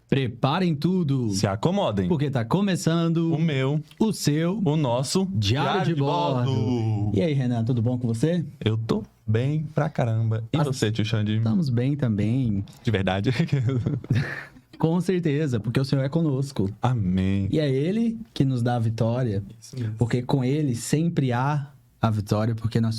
Preparem tudo, Se acomodem. porque tá começando O meu, o seu o nosso Diário de Bordo. E aí, Renan, tudo bom com você? Eu tô bem pra caramba. E você, tio Xande? Estamos bem também, De verdade? com certeza, porque o Senhor é conosco. Amém. E é Ele que nos dá a vitória, Isso mesmo. porque com Ele sempre há a vitória, porque nós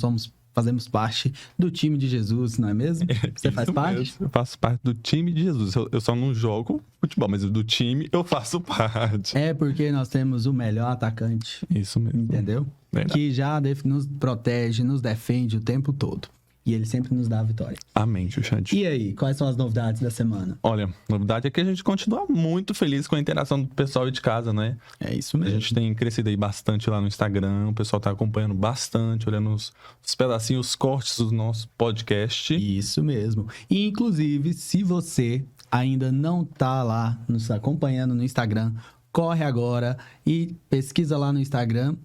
fazemos parte do time de Jesus, não é mesmo? Você faz Isso parte? mesmo. Eu faço parte do time de Jesus. Eu só não jogo futebol, mas do time eu faço parte. É porque nós temos o melhor atacante, Isso mesmo. entendeu? Verdade. Que já nos protege, nos defende o tempo todo. E ele sempre nos dá a vitória. Amém, tio Xande. E aí, quais são as novidades da semana? Olha, a novidade é que a gente continua muito feliz com a interação do pessoal aí de casa, né? É isso A mesmo. gente tem crescido aí bastante lá no Instagram, o pessoal tá acompanhando bastante, olhando os pedacinhos, os cortes do nosso podcast. Isso mesmo. E, inclusive, se você ainda não tá lá nos acompanhando no Instagram, corre agora e pesquisa lá no Instagram,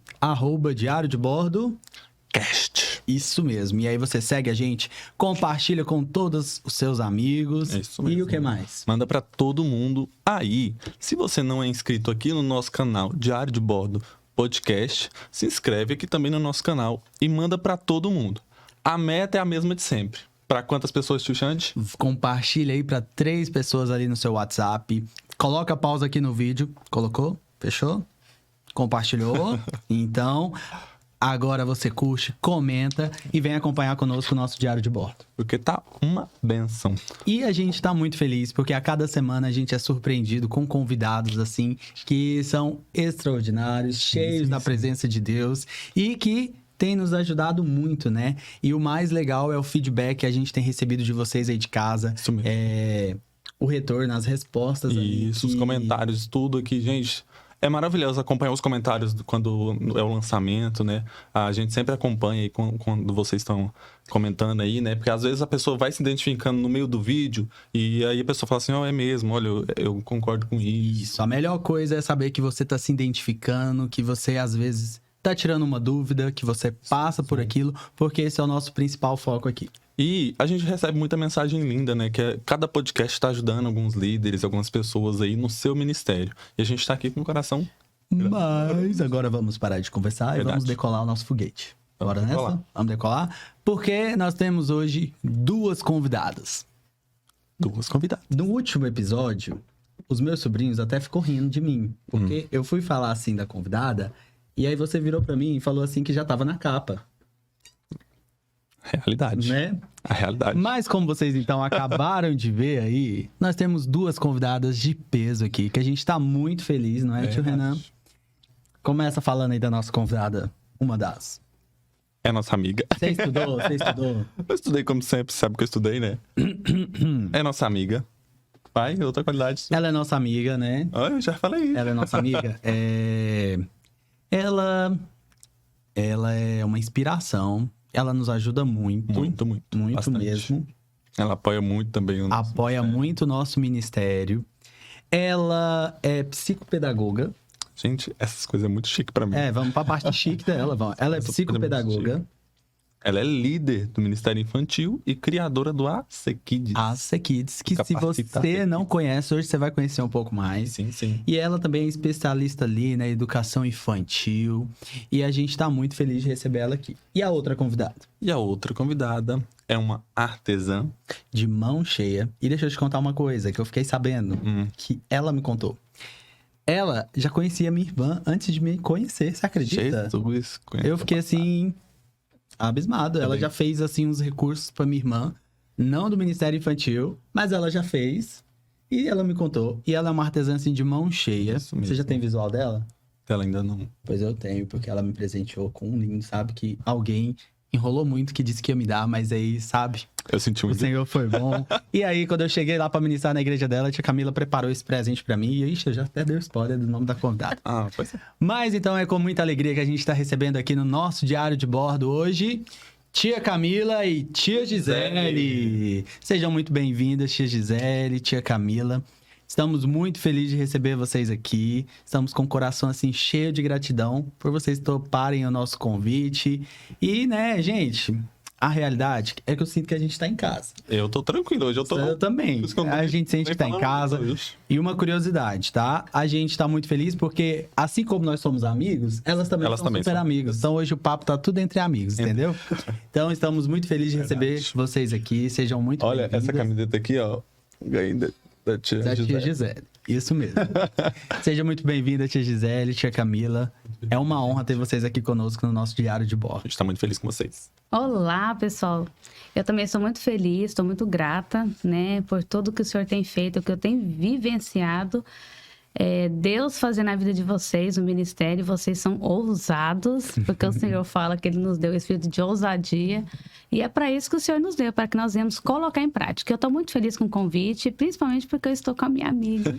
@Diário de Bordo. Cast. Isso mesmo. E aí você segue a gente, compartilha com todos os seus amigos. É isso E mesmo. o que mais? Manda pra todo mundo aí. Se você não é inscrito aqui no nosso canal Diário de Bordo Podcast, se inscreve aqui também no nosso canal e manda pra todo mundo. A meta é a mesma de sempre. Pra quantas pessoas, tio Xande? Compartilha aí para 3 pessoas ali no seu WhatsApp. Coloca a pausa aqui no vídeo. Colocou? Fechou? Compartilhou? Então, agora você curte, comenta e vem acompanhar conosco o nosso Diário de Bordo. Porque tá uma benção. E a gente tá muito feliz porque a cada semana a gente é surpreendido com convidados assim que são extraordinários, cheios da presença de Deus e que tem nos ajudado muito, né? E o mais legal é o feedback que a gente tem recebido de vocês aí de casa. Isso mesmo. O retorno, as respostas ali. Isso, os que- comentários, tudo aqui, gente. É maravilhoso acompanhar os comentários quando é o lançamento, né? A gente sempre acompanha aí quando vocês estão comentando aí, né? Porque às vezes a pessoa vai se identificando no meio do vídeo e aí a pessoa fala assim, é mesmo, olha, eu concordo com isso. Isso, a melhor coisa é saber que você tá se identificando, que você às vezes tá tirando uma dúvida, que você passa por aquilo, porque esse é o nosso principal foco aqui. E a gente recebe muita mensagem linda, né? Que cada podcast está ajudando alguns líderes, algumas pessoas aí no seu ministério. E a gente tá aqui com o coração. Mas agora vamos parar de conversar e Verdade. vamos decolar o nosso foguete. Vamos Bora nessa? decolar. Vamos decolar? Porque nós temos hoje 2 convidadas. Duas convidadas. No último episódio, os meus sobrinhos até ficou rindo de mim. Porque eu fui falar assim da convidada, e aí você virou pra mim e falou assim que já tava na capa, Realidade. né? A realidade. Mas como vocês então acabaram de ver aí, nós temos 2 convidadas de peso aqui, que a gente tá muito feliz, não é, tio Verdade. Renan? Começa falando aí da nossa convidada, uma das. É nossa amiga. Você estudou? Você estudou? Eu estudei como sempre, sabe que eu estudei, né? É nossa amiga. Pai, outra qualidade. Ela é nossa amiga, né? Ah, eu já falei isso. Ela é nossa amiga. Ela é uma inspiração. Ela nos ajuda muito. Muito, muito. Muito bastante. mesmo. Ela apoia muito também o nosso Apoia ministério. muito o nosso ministério. Ela é psicopedagoga. Gente, essas coisas é muito chique pra mim. Vamos pra parte chique dela. Vamos. Ela é Essa coisa é muito psicopedagoga. Ela é líder do Ministério Infantil e criadora do AC Kids. AC Kids, que se Capacita você AC não Kids. conhece, hoje você vai conhecer um pouco mais. Sim, sim. E ela também é especialista ali na educação infantil. E a gente tá muito feliz de receber ela aqui. E a outra convidada? E a outra convidada é uma artesã. De mão cheia. E deixa eu te contar uma coisa que eu fiquei sabendo, que ela me contou. Ela já conhecia minha irmã antes de me conhecer, você acredita? Jesus. Eu fiquei assim, abismado. Ela Também. já fez assim uns recursos pra minha irmã, não do Ministério Infantil, mas ela já fez. E ela me contou. E ela é uma artesã assim de mão cheia. Isso Você já mesmo. tem visual dela? Ela ainda não. Pois eu tenho, porque ela me presenteou com um lindo, sabe? Que alguém enrolou muito que disse que ia me dar, mas aí, sabe? Eu senti um O Senhor foi bom. E aí, quando eu cheguei lá pra ministrar na igreja dela, a tia Camila preparou esse presente pra mim. E, ixi, eu já até dei o spoiler do nome da convidada. Ah, pois é. Mas então é com muita alegria que a gente tá recebendo aqui no nosso Diário de Bordo hoje tia Camila e tia Gisele. Sejam muito bem-vindas, tia Gisele, tia Camila. Estamos muito felizes de receber vocês aqui. Estamos com o coração assim cheio de gratidão por vocês toparem o nosso convite. E, né, gente, A realidade é que eu sinto que a gente tá em casa. Eu tô tranquilo, hoje eu tô... Eu também. A gente sente que tá em casa. E uma curiosidade, tá? A gente tá muito feliz porque, assim como nós somos amigos, elas também são super amigos. Então hoje o papo tá tudo entre amigos, entendeu? Então estamos muito felizes de receber vocês aqui. Sejam muito bem-vindas. Olha, essa camiseta aqui, ó. Ganhei da tia Gisele. Isso mesmo. Seja muito bem-vinda, tia Gisele, tia Camila. É uma honra ter vocês aqui conosco no nosso Diário de Bordo. A gente tá muito feliz com vocês. Olá, pessoal. Eu também sou muito feliz, estou muito grata, né, por tudo que o senhor tem feito, o que eu tenho vivenciado. Deus fazendo na vida de vocês, o ministério, vocês são ousados, porque o Senhor fala que Ele nos deu o espírito de ousadia. E é para isso que o Senhor nos deu, para que nós venhamos colocar em prática. Eu estou muito feliz com o convite, principalmente porque eu estou com a minha amiga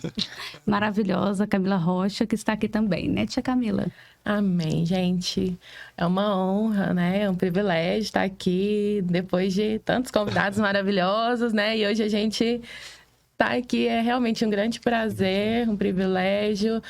maravilhosa, Camila Rocha, que está aqui também, né, tia Camila? Amém, gente. É uma honra, né? É um privilégio estar aqui depois de tantos convidados maravilhosos, né? E hoje a gente tá aqui, é realmente um grande prazer, um privilégio.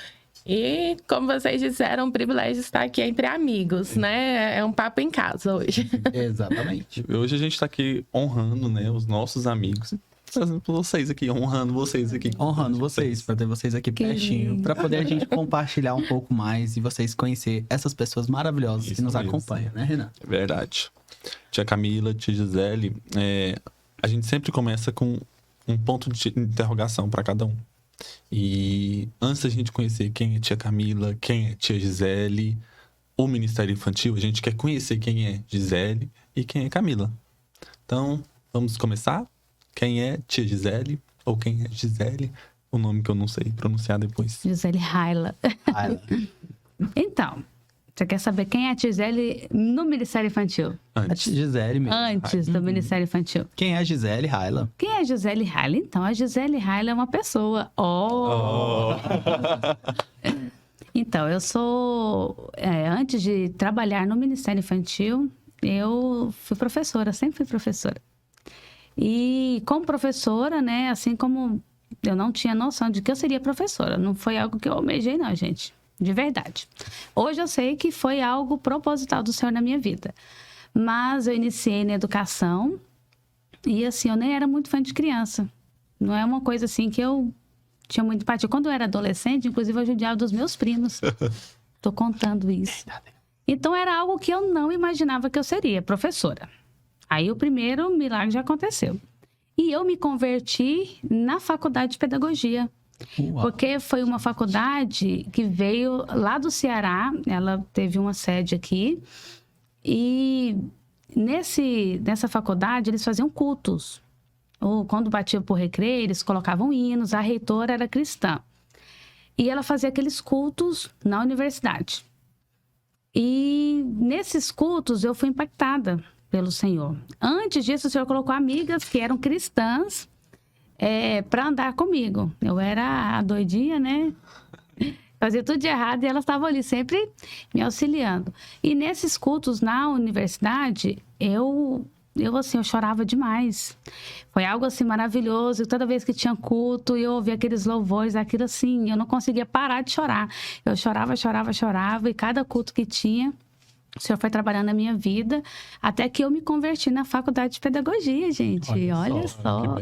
E, como vocês disseram, um privilégio estar aqui entre amigos, né? É um papo em casa hoje. Exatamente. Hoje a gente tá aqui honrando, né, os nossos amigos. Trazendo vocês aqui, honrando vocês aqui. Honrando vocês, para ter vocês aqui pertinho, para poder a gente compartilhar um pouco mais e vocês conhecer essas pessoas maravilhosas que nos acompanham, né, Renan? É verdade. Tia Camila, tia Gisele, a gente sempre começa com um ponto de interrogação para cada um. E antes da gente conhecer quem é tia Camila, quem é tia Gisele, o Ministério Infantil, a gente quer conhecer quem é Gisele e quem é Camila. Então, vamos começar? Quem é tia Gisele ou quem é Gisele? O nome que eu não sei pronunciar depois. Gisele Raila. Então, você quer saber quem é a tia Gisele no Ministério Infantil? A tia Gisele mesmo. Antes do Ministério Infantil. Quem é a Gisele Raila? Quem é a Gisele Raila? Então, a Gisele Raila é uma pessoa. Então, eu sou... antes de trabalhar no Ministério Infantil, eu fui professora, sempre fui professora. E como professora, né, assim como eu não tinha noção de que eu seria professora, não foi algo que eu almejei não, gente, de verdade. Hoje eu sei que foi algo proposital do Senhor na minha vida, mas eu iniciei na educação e assim, eu nem era muito fã de criança, não é uma coisa assim que eu tinha muito empatia. Quando eu era adolescente, inclusive eu judiava dos meus primos, tô contando isso. Então era algo que eu não imaginava que eu seria professora. Aí o primeiro milagre já aconteceu. E eu me converti na faculdade de pedagogia. Uau. Porque foi uma faculdade que veio lá do Ceará. Ela teve uma sede aqui. E nessa faculdade eles faziam cultos. Ou quando batiam por recreio, eles colocavam hinos. A reitora era cristã. E ela fazia aqueles cultos na universidade. E nesses cultos eu fui impactada pelo Senhor. Antes disso, o Senhor colocou amigas que eram cristãs para andar comigo. Eu era a doidinha, né? Fazia tudo de errado e elas estavam ali sempre me auxiliando. E nesses cultos na universidade, eu chorava demais. Foi algo assim maravilhoso. Toda vez que tinha culto, eu ouvia aqueles louvores, aquilo assim, eu não conseguia parar de chorar. Eu chorava e cada culto que tinha, o Senhor foi trabalhando na minha vida, até que eu me converti na faculdade de pedagogia, gente. Olha só.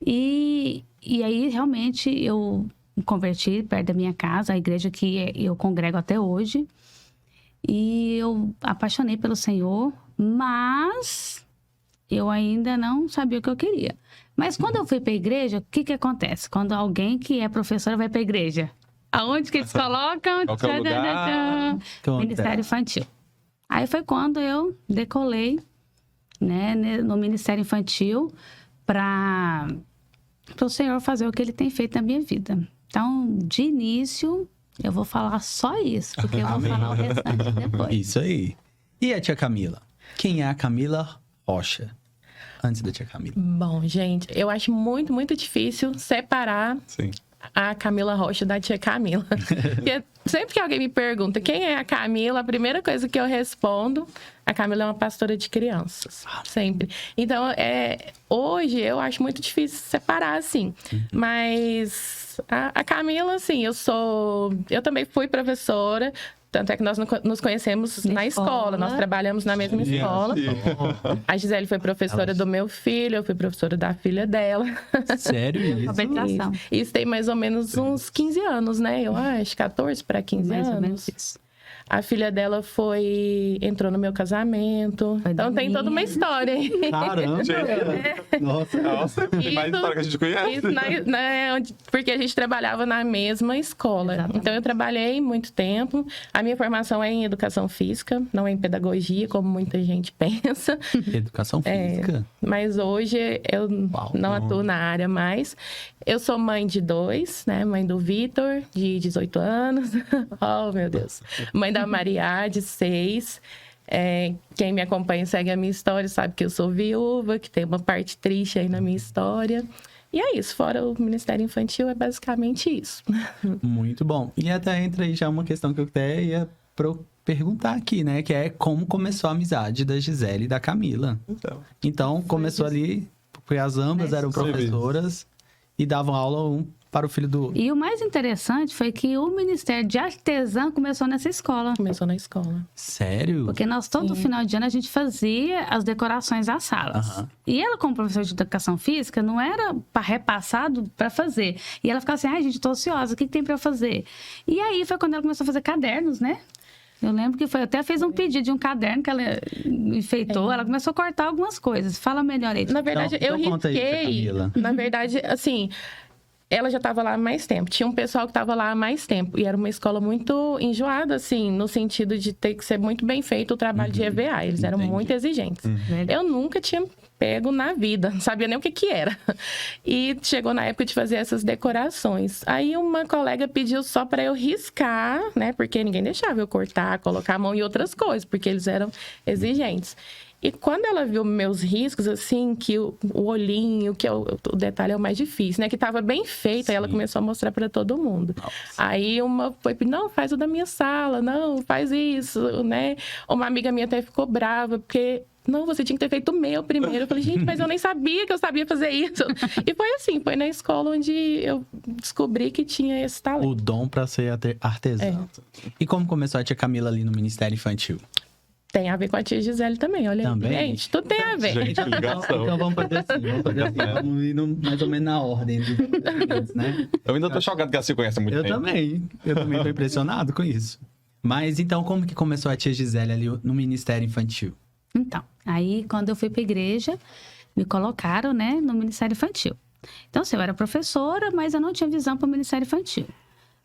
E aí, realmente, eu me converti perto da minha casa, a igreja que eu congrego até hoje. E eu apaixonei pelo Senhor, mas eu ainda não sabia o que eu queria. Mas quando eu fui para a igreja, o que acontece? Quando alguém que é professora vai para a igreja, aonde que eles colocam? Qualquer lugar. Ministério Infantil. Aí foi quando eu decolei, né, no Ministério Infantil para o Senhor fazer o que Ele tem feito na minha vida. Então, de início, eu vou falar só isso, porque eu vou falar o restante depois. Isso aí. E a tia Camila? Quem é a Camila Rocha? Antes da tia Camila. Bom, gente, eu acho muito, muito difícil separar a Camila Rocha da tia Camila. Porque sempre que alguém me pergunta quem é a Camila, a primeira coisa que eu respondo, a Camila é uma pastora de crianças. Sempre. Então, hoje eu acho muito difícil separar, assim. Mas a Camila, assim, eu também fui professora, Tanto é que nós nos conhecemos na escola. Nós trabalhamos na mesma escola. A Gisele foi professora do meu filho, eu fui professora da filha dela. Sério isso? Isso tem mais ou menos uns 15 anos, né? Eu acho, 14 para 15 mais anos. ou menos isso. A filha dela entrou no meu casamento. Então tem toda uma história. Caramba! Nossa, tem mais história que a gente conhece. Porque a gente trabalhava na mesma escola. Exatamente. Então eu trabalhei muito tempo. A minha formação é em educação física, não é em pedagogia, como muita gente pensa. Educação física? Mas hoje eu não atuo na área mais. Eu sou mãe de 2, né? Mãe do Vitor, de 18 anos. Oh, meu Deus. Mãe da Maria, de 6. Quem me acompanha e segue a minha história sabe que eu sou viúva, que tem uma parte triste aí na minha história. E é isso, fora o Ministério Infantil, é basicamente isso. Muito bom. E até entra aí já uma questão que eu até ia perguntar aqui, né? Que é como começou a amizade da Gisele e da Camila. Então começou ali, porque as ambas eram professoras e davam aula para o filho do outro. E o mais interessante foi que o Ministério de Artesã começou nessa escola. Começou na escola. Sério? Porque nós, todo final de ano, a gente fazia as decorações das salas. E ela, como professora de educação física, não era repassado para fazer. E ela ficava assim, ai, gente, tô ociosa, o que tem para fazer? E aí foi quando ela começou a fazer cadernos, né? Eu lembro que até fez um pedido de um caderno que ela enfeitou. Ela começou a cortar algumas coisas. Fala melhor aí. Na verdade, eu conta aí, risquei. Camila. Na verdade, assim, ela já estava lá há mais tempo. Tinha um pessoal que estava lá há mais tempo. E era uma escola muito enjoada, assim, no sentido de ter que ser muito bem feito o trabalho de EVA. Eles eram muito exigentes. Eu nunca tinha pego na vida, não sabia nem o que era. E chegou na época de fazer essas decorações. Aí uma colega pediu só para eu riscar, né? Porque ninguém deixava eu cortar, colocar a mão em outras coisas, porque eles eram exigentes. E quando ela viu meus riscos, assim, que o olhinho, que o detalhe é o mais difícil, né? Que tava bem feito, aí ela começou a mostrar para todo mundo. Nossa. Aí uma foi, não, faz o da minha sala, não, faz isso, né? Uma amiga minha até ficou brava, porque... Não, você tinha que ter feito o meu primeiro. Eu falei, gente, mas eu nem sabia que eu sabia fazer isso. E foi assim, foi na escola onde eu descobri que tinha esse talento. O dom para ser artesã. E como começou a tia Camila ali no Ministério Infantil? Tem a ver com a tia Gisele também, olha também? aí. Gente, tudo tem a ver. Gente, ligação. Então vamos fazer assim, vamos ir mais ou menos na ordem dos né? Eu ainda tô chocado que ela se conhece há muito tempo. Eu também tô impressionado com isso. Mas então, como que começou a tia Gisele ali no Ministério Infantil? Então, aí quando eu fui para a igreja, me colocaram, né, no Ministério Infantil. Então, assim, eu era professora, mas eu não tinha visão para o Ministério Infantil.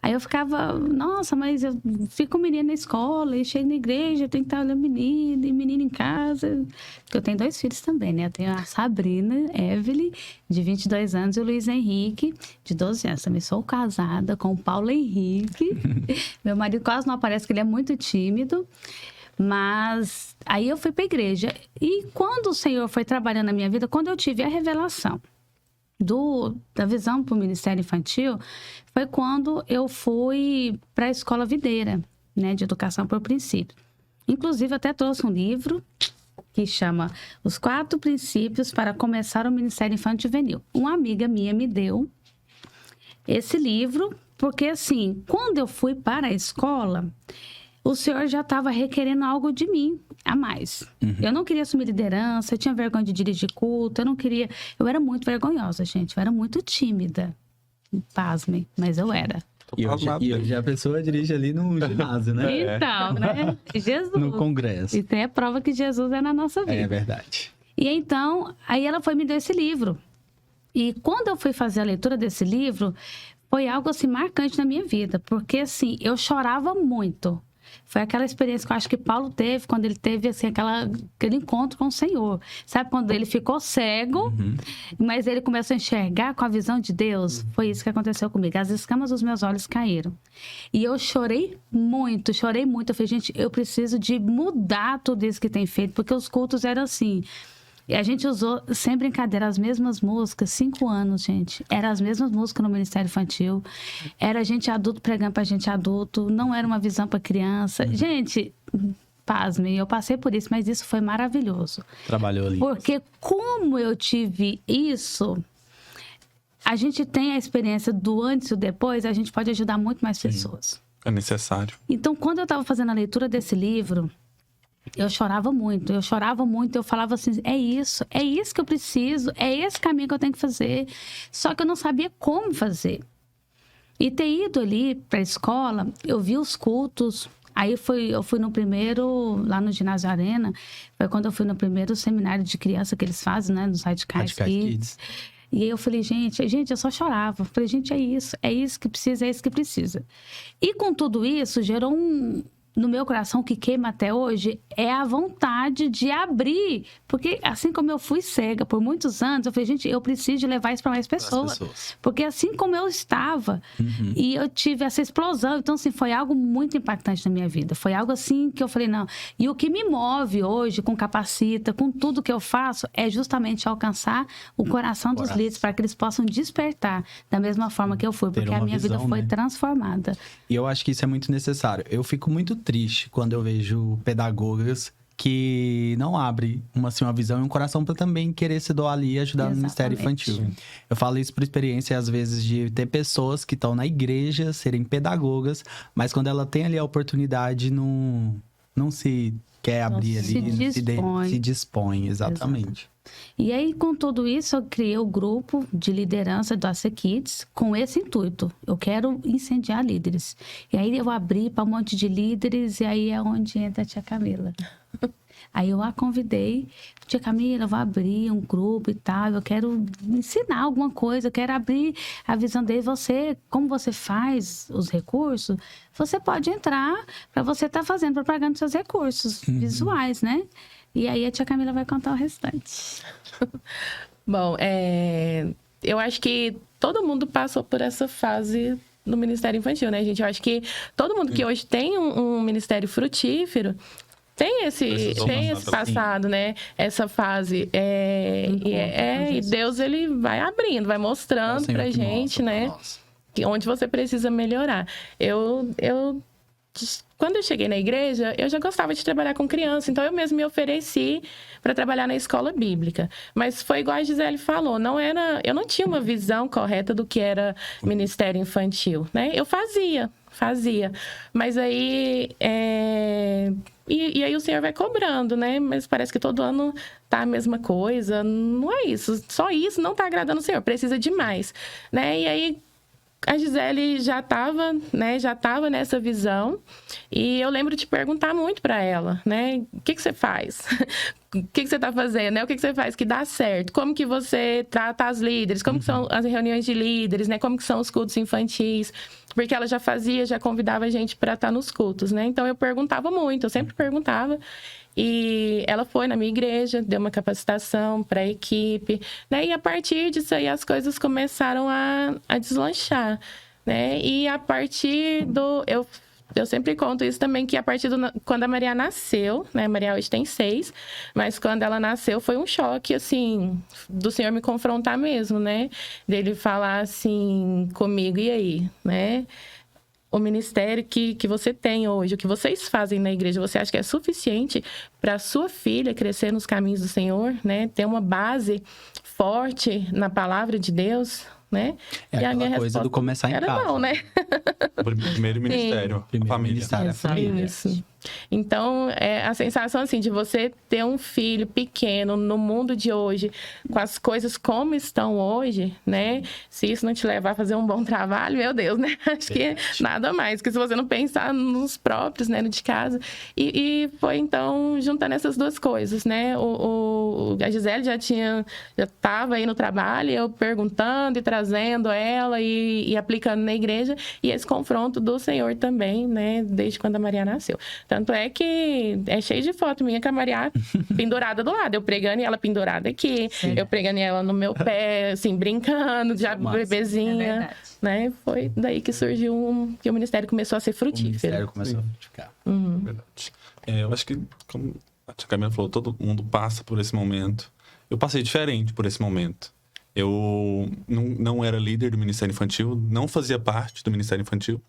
Aí eu ficava, nossa, mas eu fico menina na escola e chego na igreja, eu tenho que estar olhando menino e menino em casa. Porque eu tenho 2 filhos também, né? Eu tenho a Sabrina, Evelyn, de 22 anos, e o Luiz Henrique, de 12 anos. Também sou casada com o Paulo Henrique. Meu marido quase não aparece, porque ele é muito tímido. Mas aí eu fui para a igreja. E quando o Senhor foi trabalhando na minha vida, quando eu tive a revelação da visão para o Ministério Infantil, foi quando eu fui para a Escola Videira, né, de Educação por Princípio. Inclusive, até trouxe um livro que chama Os 4 Princípios para Começar o Ministério Infantil Juvenil. Uma amiga minha me deu esse livro, porque assim, quando eu fui para a escola... O Senhor já estava requerendo algo de mim a mais. Eu não queria assumir liderança, eu tinha vergonha de dirigir culto, eu não queria... Eu era muito vergonhosa, gente, eu era muito tímida. Pasmem, mas eu era. E hoje a pessoa dirige ali no ginásio, né? Então, né? Jesus. No congresso. Isso é prova que Jesus é na nossa vida. É verdade. E então, aí ela me deu esse livro. E quando eu fui fazer a leitura desse livro, foi algo assim marcante na minha vida. Porque assim, eu chorava muito. Foi aquela experiência que eu acho que Paulo teve quando ele teve assim, aquele encontro com o Senhor. Sabe, quando ele ficou cego, mas ele começou a enxergar com a visão de Deus? Foi isso que aconteceu comigo. As escamas dos meus olhos caíram. E eu chorei muito. Eu falei, gente, eu preciso de mudar tudo isso que tem feito, porque os cultos eram assim... E a gente usou, sem brincadeira, as mesmas músicas, 5 anos, gente. Eram as mesmas músicas no Ministério Infantil. Era gente adulto pregando pra gente adulto. Não era uma visão pra criança. Gente, pasmem, eu passei por isso, mas isso foi maravilhoso. Trabalhou ali. Porque como eu tive isso, a gente tem a experiência do antes e do depois, a gente pode ajudar muito mais pessoas. É necessário. Então, quando eu estava fazendo a leitura desse livro, eu chorava muito, eu falava assim, é isso que eu preciso, é esse caminho que eu tenho que fazer. Só que eu não sabia como fazer. E ter ido ali para a escola, eu vi os cultos. Aí eu fui no primeiro, lá no Ginásio Arena, foi quando eu fui no primeiro seminário de criança que eles fazem, né, nos Radicais Kids. E aí eu falei, gente, eu só chorava. Eu falei, gente, é isso que precisa. E com tudo isso, gerou no meu coração, que queima até hoje, é a vontade de abrir. Porque assim como eu fui cega por muitos anos, eu falei, gente, eu preciso de levar isso para mais pessoas. Porque assim como eu estava, e eu tive essa explosão, então assim, foi algo muito impactante na minha vida. Foi algo assim que eu falei, não. E o que me move hoje, com Capacita, com tudo que eu faço, é justamente alcançar o coração dos líderes, para que eles possam despertar da mesma forma que eu fui. Porque a minha vida foi transformada. E eu acho que isso é muito necessário. Eu fico muito triste quando eu vejo pedagogas que não abrem uma visão e um coração para também querer se doar ali e ajudar no Ministério Infantil. Eu falo isso por experiência, às vezes, de ter pessoas que estão na igreja, serem pedagogas, mas quando ela tem ali a oportunidade, não se quer abrir ali, se dispõe, exatamente. E aí, com tudo isso, eu criei o grupo de liderança do AC Kids com esse intuito. Eu quero incendiar líderes. E aí, eu abri para um monte de líderes e aí é onde entra a tia Camila. Aí eu a convidei, tia Camila, eu vou abrir um grupo e tal, eu quero ensinar alguma coisa, eu quero abrir a visão dele. Como você faz os recursos, você pode entrar para você estar fazendo propaganda dos seus recursos visuais, né? E aí a tia Camila vai contar o restante. Bom, eu acho que todo mundo passou por essa fase no Ministério Infantil, né, gente? Eu acho que todo mundo que hoje tem um ministério frutífero tem esse passado, né? Essa fase. E Deus, ele vai abrindo, vai mostrando pra gente, né? Onde você precisa melhorar. Quando eu cheguei na igreja, eu já gostava de trabalhar com criança, então eu mesmo me ofereci para trabalhar na escola bíblica. Mas foi igual a Gisele falou, eu não tinha uma visão correta do que era ministério infantil, né? Eu fazia. Mas aí... E aí o Senhor vai cobrando, né? Mas parece que todo ano tá a mesma coisa. Não é isso. Só isso não tá agradando o Senhor. Precisa de mais, né? E aí... A Gisele já estava nessa visão, e eu lembro de perguntar muito para ela, né? O que você faz? O que você está fazendo, né? O que você faz que dá certo? Como que você trata as líderes? Como que são as reuniões de líderes, né? Como que são os cultos infantis? Porque ela já convidava a gente para estar nos cultos, né? Então eu perguntava muito, eu sempre perguntava. E ela foi na minha igreja, deu uma capacitação para a equipe, né? E a partir disso aí as coisas começaram a deslanchar, né? E a partir eu sempre conto isso também, que a partir quando a Maria nasceu, né? A Maria hoje tem 6, mas quando ela nasceu foi um choque, assim, do Senhor me confrontar mesmo, né? Dele falar assim comigo, e aí, né? O ministério que você tem hoje, o que vocês fazem na igreja, você acha que é suficiente para a sua filha crescer nos caminhos do Senhor, né? Ter uma base forte na palavra de Deus, né? E a minha coisa do começar em casa. Não, né? Primeiro ministério, a família. Isso. Então, a sensação, assim, de você ter um filho pequeno no mundo de hoje, com as coisas como estão hoje, né? Se isso não te levar a fazer um bom trabalho, meu Deus, né? Acho que nada mais, que se você não pensar nos próprios, né? No de casa. E foi, então, juntando essas duas coisas, né? A Gisele já estava aí no trabalho, eu perguntando e trazendo ela e aplicando na igreja, e esse confronto do Senhor também, né? Desde quando a Maria nasceu. Tanto é que é cheio de foto minha com a Maria pendurada do lado. Eu pregando e ela pendurada aqui. Sim. Eu pregando e ela no meu pé, assim, brincando, já bebezinha. Né? Foi daí que surgiu que o ministério começou a ser frutífero. O ministério começou a frutificar. Verdade. Eu acho que, como a tia Camila falou, todo mundo passa por esse momento. Eu passei diferente por esse momento. Eu não era líder do Ministério Infantil, não fazia parte do Ministério Infantil.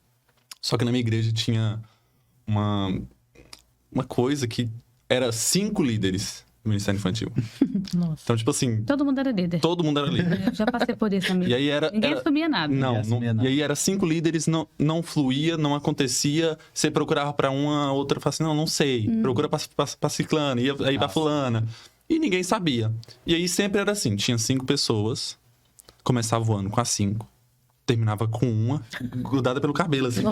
Só que na minha igreja tinha uma coisa que era 5 líderes no Ministério Infantil. Nossa. Então, tipo assim, Todo mundo era líder. todo mundo era líder. Eu já passei por isso também. E aí Ninguém assumia nada. Não, assumia nada. e aí era 5 líderes, não fluía, não acontecia. Você procurava pra uma, outra, falava assim, não sei. Procura pra ciclana, ia aí pra fulana. E ninguém sabia. E aí sempre era assim, tinha 5 pessoas, começava o ano com as 5, terminava com uma, grudada pelo cabelo, assim,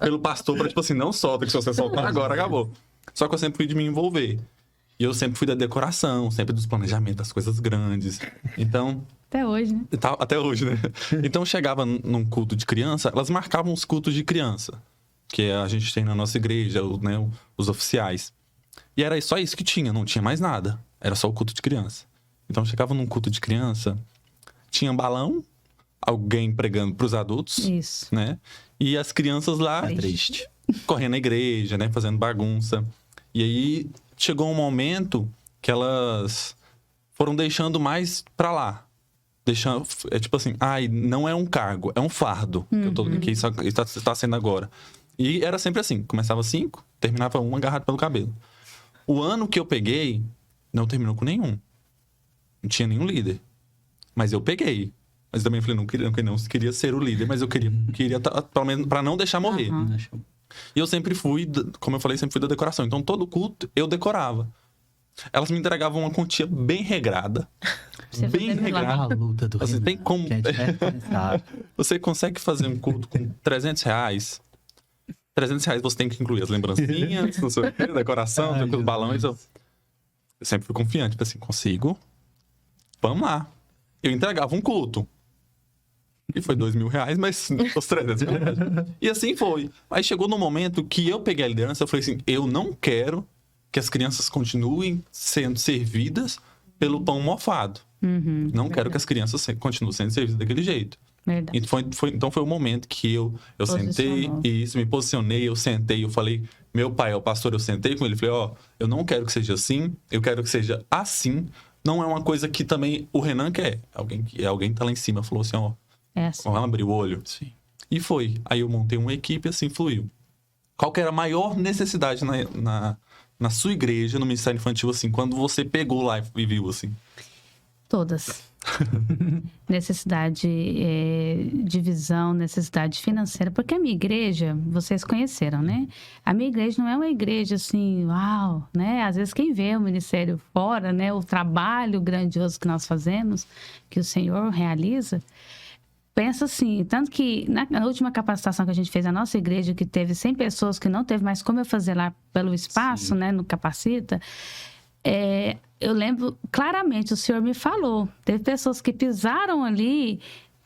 pelo pastor, pra tipo assim, não solta, que se você soltar agora, acabou. Só que eu sempre fui de me envolver. E eu sempre fui da decoração, sempre dos planejamentos, das coisas grandes. Então... Até hoje, né? Até hoje, né? Então, chegava num culto de criança, elas marcavam os cultos de criança, que a gente tem na nossa igreja, né, os oficiais. E era só isso que tinha, não tinha mais nada. Era só o culto de criança. Então, chegava num culto de criança, tinha balão, alguém pregando pros adultos, Isso. né? E as crianças lá, Triste. correndo na igreja, né? Fazendo bagunça. E aí, chegou um momento que elas foram deixando mais pra lá. Deixando, é tipo assim, não é um cargo, é um fardo que isso está sendo agora. E era sempre assim, começava 5, terminava 1 agarrado pelo cabelo. O ano que eu peguei, não terminou com nenhum. Não tinha nenhum líder. Mas eu peguei. Mas também falei, não queria ser o líder, mas eu queria pelo menos, pra não deixar morrer. E eu sempre fui, como eu falei, sempre fui da decoração. Então, todo culto, eu decorava. Elas me entregavam uma quantia bem regrada. Você Bem fazer milagre. regrada. A luta do Você Renan, tem como... que a gente vai começar. Você consegue fazer um culto com R$300? R$300 você tem que incluir as lembrancinhas, não sei o quê, decoração, Ai, os balões. Eu sempre fui confiante, tipo assim, consigo. Vamos lá. Eu entregava um culto. E foi R$2.000, mas os 300 mil. E assim foi. Aí chegou no momento que eu peguei a liderança, eu falei assim, eu não quero que as crianças continuem sendo servidas pelo pão mofado. Não quero que as crianças continuem sendo servidas daquele jeito. Verdade. Então foi o momento que eu sentei, me posicionei, eu sentei, eu falei, meu pai é o pastor, eu sentei com ele, falei, eu não quero que seja assim, eu quero que seja assim. Não é uma coisa que também o Renan quer. Alguém tá lá em cima, falou assim, É assim. vamos abrir o olho. Sim. E foi. Aí eu montei uma equipe, assim, fluiu. Qual que era a maior necessidade na sua igreja, no Ministério Infantil, assim, quando você pegou lá e viu, assim? Todas. Necessidade de visão, necessidade financeira. Porque a minha igreja, vocês conheceram, né? A minha igreja não é uma igreja assim, uau, né? Às vezes quem vê o ministério fora, né? O trabalho grandioso que nós fazemos, que o Senhor realiza, pensa assim, tanto que na última capacitação que a gente fez na nossa igreja, que teve 100 pessoas que não teve mais como eu fazer lá pelo espaço, Sim. né? No Capacita, eu lembro claramente, o Senhor me falou. Teve pessoas que pisaram ali.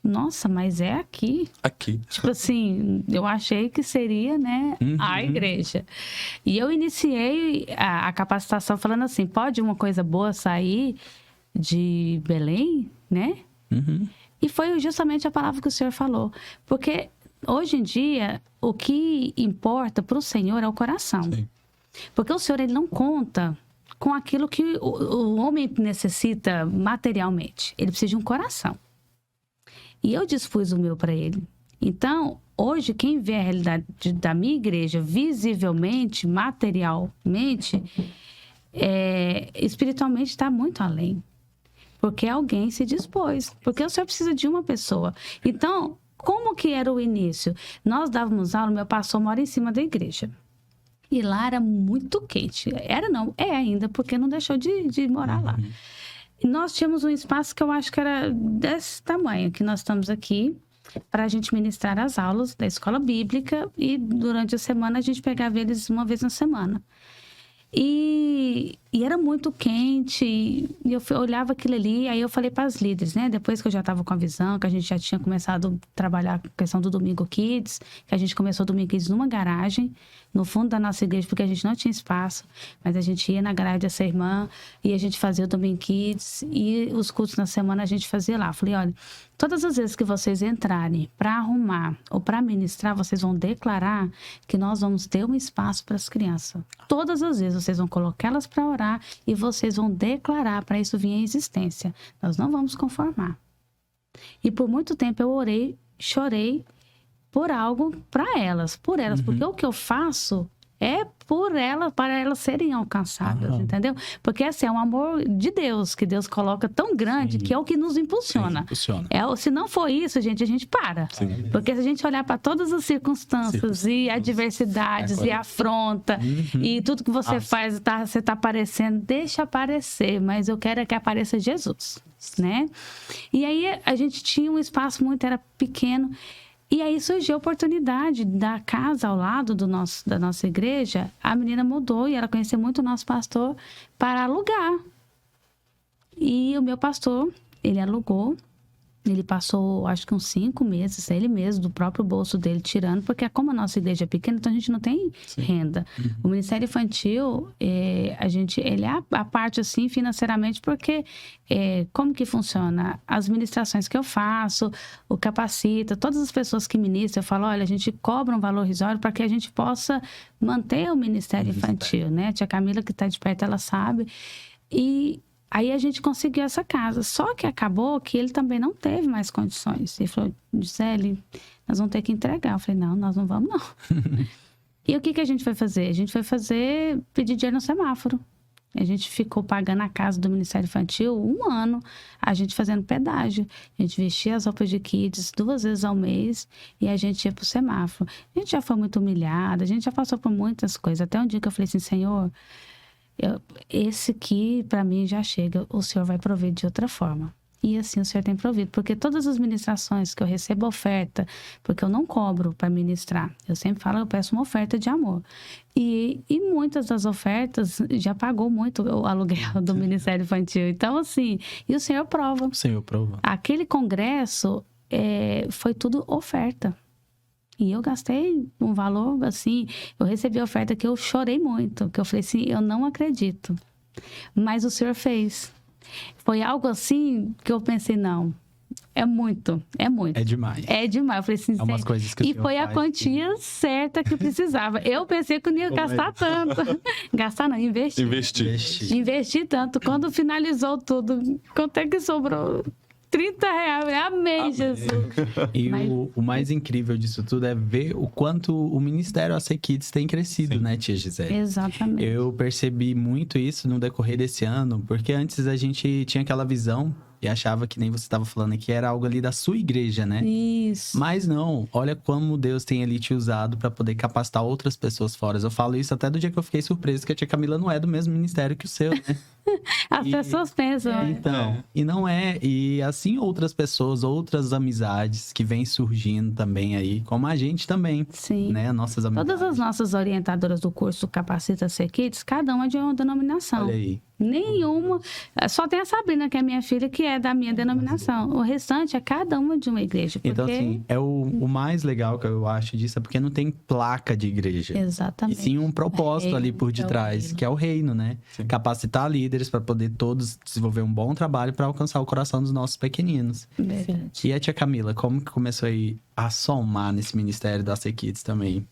Nossa, mas é aqui. Aqui. Tipo assim, eu achei que seria, né, a igreja. E eu iniciei a capacitação falando assim, pode uma coisa boa sair de Belém, né? E foi justamente a palavra que o Senhor falou. Porque hoje em dia, o que importa para o Senhor é o coração. Sim. Porque o Senhor, ele não conta com aquilo que o homem necessita materialmente. Ele precisa de um coração. E eu dispus o meu para ele. Então, hoje, quem vê a realidade da minha igreja visivelmente, materialmente, espiritualmente está muito além. Porque alguém se dispôs. Porque o Senhor precisa de uma pessoa. Então, como que era o início? Nós dávamos aula, meu pastor mora em cima da igreja. E lá era muito quente. É ainda, porque não deixou de morar lá. E nós tínhamos um espaço que eu acho que era desse tamanho, que nós estamos aqui, para a gente ministrar as aulas da escola bíblica. E durante a semana a gente pegava eles uma vez na semana. E era muito quente, e eu olhava aquilo ali, aí eu falei para as líderes, né? Depois que eu já estava com a visão, que a gente já tinha começado a trabalhar a questão do Domingo Kids, que a gente começou o Domingo Kids numa garagem, no fundo da nossa igreja, porque a gente não tinha espaço, mas a gente ia na garagem dessa irmã, e a gente fazia o Domingo Kids, e os cultos na semana a gente fazia lá. Falei, olha, todas as vezes que vocês entrarem para arrumar ou para ministrar, vocês vão declarar que nós vamos ter um espaço para as crianças. Todas as vezes vocês vão colocá-las para orar e vocês vão declarar para isso vir em existência. Nós não vamos conformar. E por muito tempo eu orei, chorei por algo para elas, por elas. Porque o que eu faço é para elas serem alcançadas, entendeu? Porque assim, é um amor de Deus, que Deus coloca tão grande, que é o que nos impulsiona. Impulsiona. Se não for isso, gente, a gente para. Sim. Porque se a gente olhar para todas as circunstâncias e adversidades e afronta e tudo que você faz, você está aparecendo, deixa aparecer, mas eu quero é que apareça Jesus, né? E aí a gente tinha um espaço era pequeno. E aí surgiu a oportunidade da casa ao lado da nossa igreja. A menina mudou e ela conhecia muito o nosso pastor para alugar. E o meu pastor, ele alugou. Ele passou, acho que uns 5 meses, ele mesmo, do próprio bolso dele, tirando, porque como a nossa igreja é pequena, então a gente não tem renda. O Ministério Infantil, ele é a parte, assim, financeiramente, porque como que funciona? As ministrações que eu faço, o capacita, todas as pessoas que ministram, eu falo, olha, a gente cobra um valor risório para que a gente possa manter o Ministério Infantil, né? A tia Camila, que está de perto, ela sabe. E aí a gente conseguiu essa casa. Só que acabou que ele também não teve mais condições. Ele falou, Gisele, nós vamos ter que entregar. Eu falei, não, nós não vamos, não. E o que a gente foi fazer? A gente foi pedir dinheiro no semáforo. A gente ficou pagando a casa do Ministério Infantil 1 ano, a gente fazendo pedágio. A gente vestia as roupas de kids 2 vezes ao mês e a gente ia pro semáforo. A gente já foi muito humilhada, a gente já passou por muitas coisas. Até um dia que eu falei assim, Senhor, esse aqui, para mim, já chega. O Senhor vai prover de outra forma. E assim o Senhor tem provido. Porque todas as ministrações que eu recebo oferta, porque eu não cobro para ministrar. Eu sempre falo, eu peço uma oferta de amor. E muitas das ofertas já pagou muito o aluguel do Ministério Infantil. Então, assim, e o Senhor prova. O Senhor prova. Aquele congresso foi tudo oferta. E eu gastei um valor, assim, eu recebi a oferta que eu chorei muito, que eu falei assim, eu não acredito. Mas o Senhor fez. Foi algo assim que eu pensei, não, é muito. É demais. É demais. Eu falei assim, umas coisas que o e Senhor foi a faz, quantia certa que precisava. Eu pensei que eu não ia gastar tanto. Gastar não, investir. Investir tanto. Quando finalizou tudo, quanto é que sobrou? R$30. Amém, Jesus. E o mais incrível disso tudo é ver o quanto o Ministério AC Kids tem crescido, né, tia Gisele? Exatamente. Eu percebi muito isso no decorrer desse ano, porque antes a gente tinha aquela visão e achava que nem você estava falando aqui, era algo ali da sua igreja, né? Isso. Mas não, olha como Deus tem ali te usado para poder capacitar outras pessoas fora. Eu falo isso até do dia que eu fiquei surpreso que a tia Camila não é do mesmo ministério que o seu, né? As pessoas pensam. Então, e não é. E assim outras pessoas, outras amizades que vêm surgindo também aí, como a gente também. Sim. Né? Nossas amizades. Todas as nossas orientadoras do curso Capacita AC Kids, cada uma é de uma denominação. Olha aí. Nenhuma. Só tem a Sabrina, que é minha filha, que é da minha denominação. O restante é cada uma de uma igreja. Porque... Então, assim, o mais legal que eu acho disso é porque não tem placa de igreja. Exatamente. E sim um propósito ali por detrás, que é o reino, né? Sim. Capacitar líderes para poder todos desenvolver um bom trabalho para alcançar o coração dos nossos pequeninos. Verdade. E a tia Camila, como que começou aí a somar nesse ministério da AC Kids também?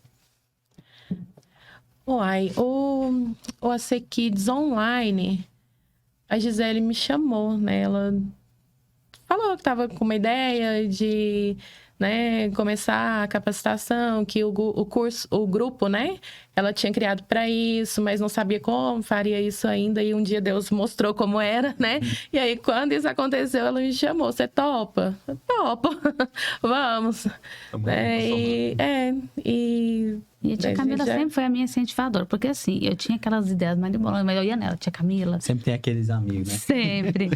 Uai, o AC Kids Online, a Gisele me chamou, né? Ela falou que estava com uma ideia de, né, começar a capacitação, que o grupo, né? Ela tinha criado para isso, mas não sabia como faria isso ainda. E um dia Deus mostrou como era, né? E aí, quando isso aconteceu, ela me chamou. Você topa? Eu topo. Vamos. E a tia Camila sempre foi a minha incentivadora. Porque assim, eu tinha aquelas ideias manipuladas, mas eu ia nela, tia Camila. Sempre tem aqueles amigos, né? Sempre.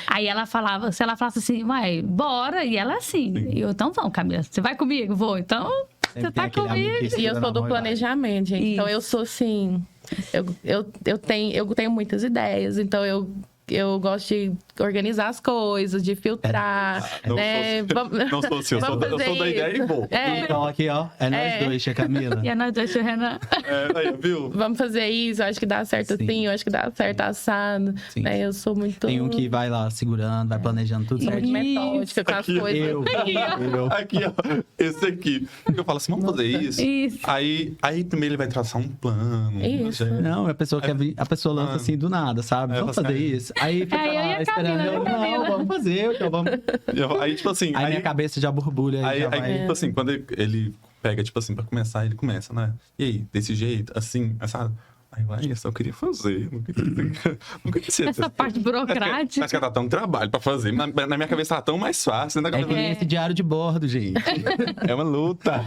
Aí ela falava, se ela falasse assim, vai, bora. E ela assim. E eu, então vamos, Camila. Você vai comigo? Vou. Então, você tá comigo. E eu sou do planejamento, gente. Então, eu sou assim... Eu tenho muitas ideias. Então, eu gosto de organizar as coisas, de filtrar, né? Não sou assim, eu sou da ideia e vou. Então aqui, ó, nós dois, tia Camila. E é nós dois, tia Renan. Aí, viu? Vamos fazer isso, eu acho que dá certo assim, eu acho que dá certo assado. Né? Eu sou muito... Tem um que vai lá segurando, vai planejando tudo certo. Muito metódica com as coisas. Aqui, ó. Esse aqui. Eu falo assim, vamos fazer isso? Isso. Aí primeiro ele vai traçar um plano. Isso. Não, a pessoa lança assim do nada, sabe? Vamos fazer isso. Aí fica lá esperando. Não, vamos fazer. Então vamos... Aí, tipo assim... Aí minha cabeça já borbulha. Aí tipo assim, quando ele pega, tipo assim, pra começar, ele começa, né? E aí, desse jeito, assim, essa... Aí vai, eu só queria fazer. Nunca queria Essa parte burocrática. Parece que tá tão trabalho pra fazer. Na minha cabeça tá tão mais fácil. Né? É que nem esse diário de bordo, gente. É uma luta.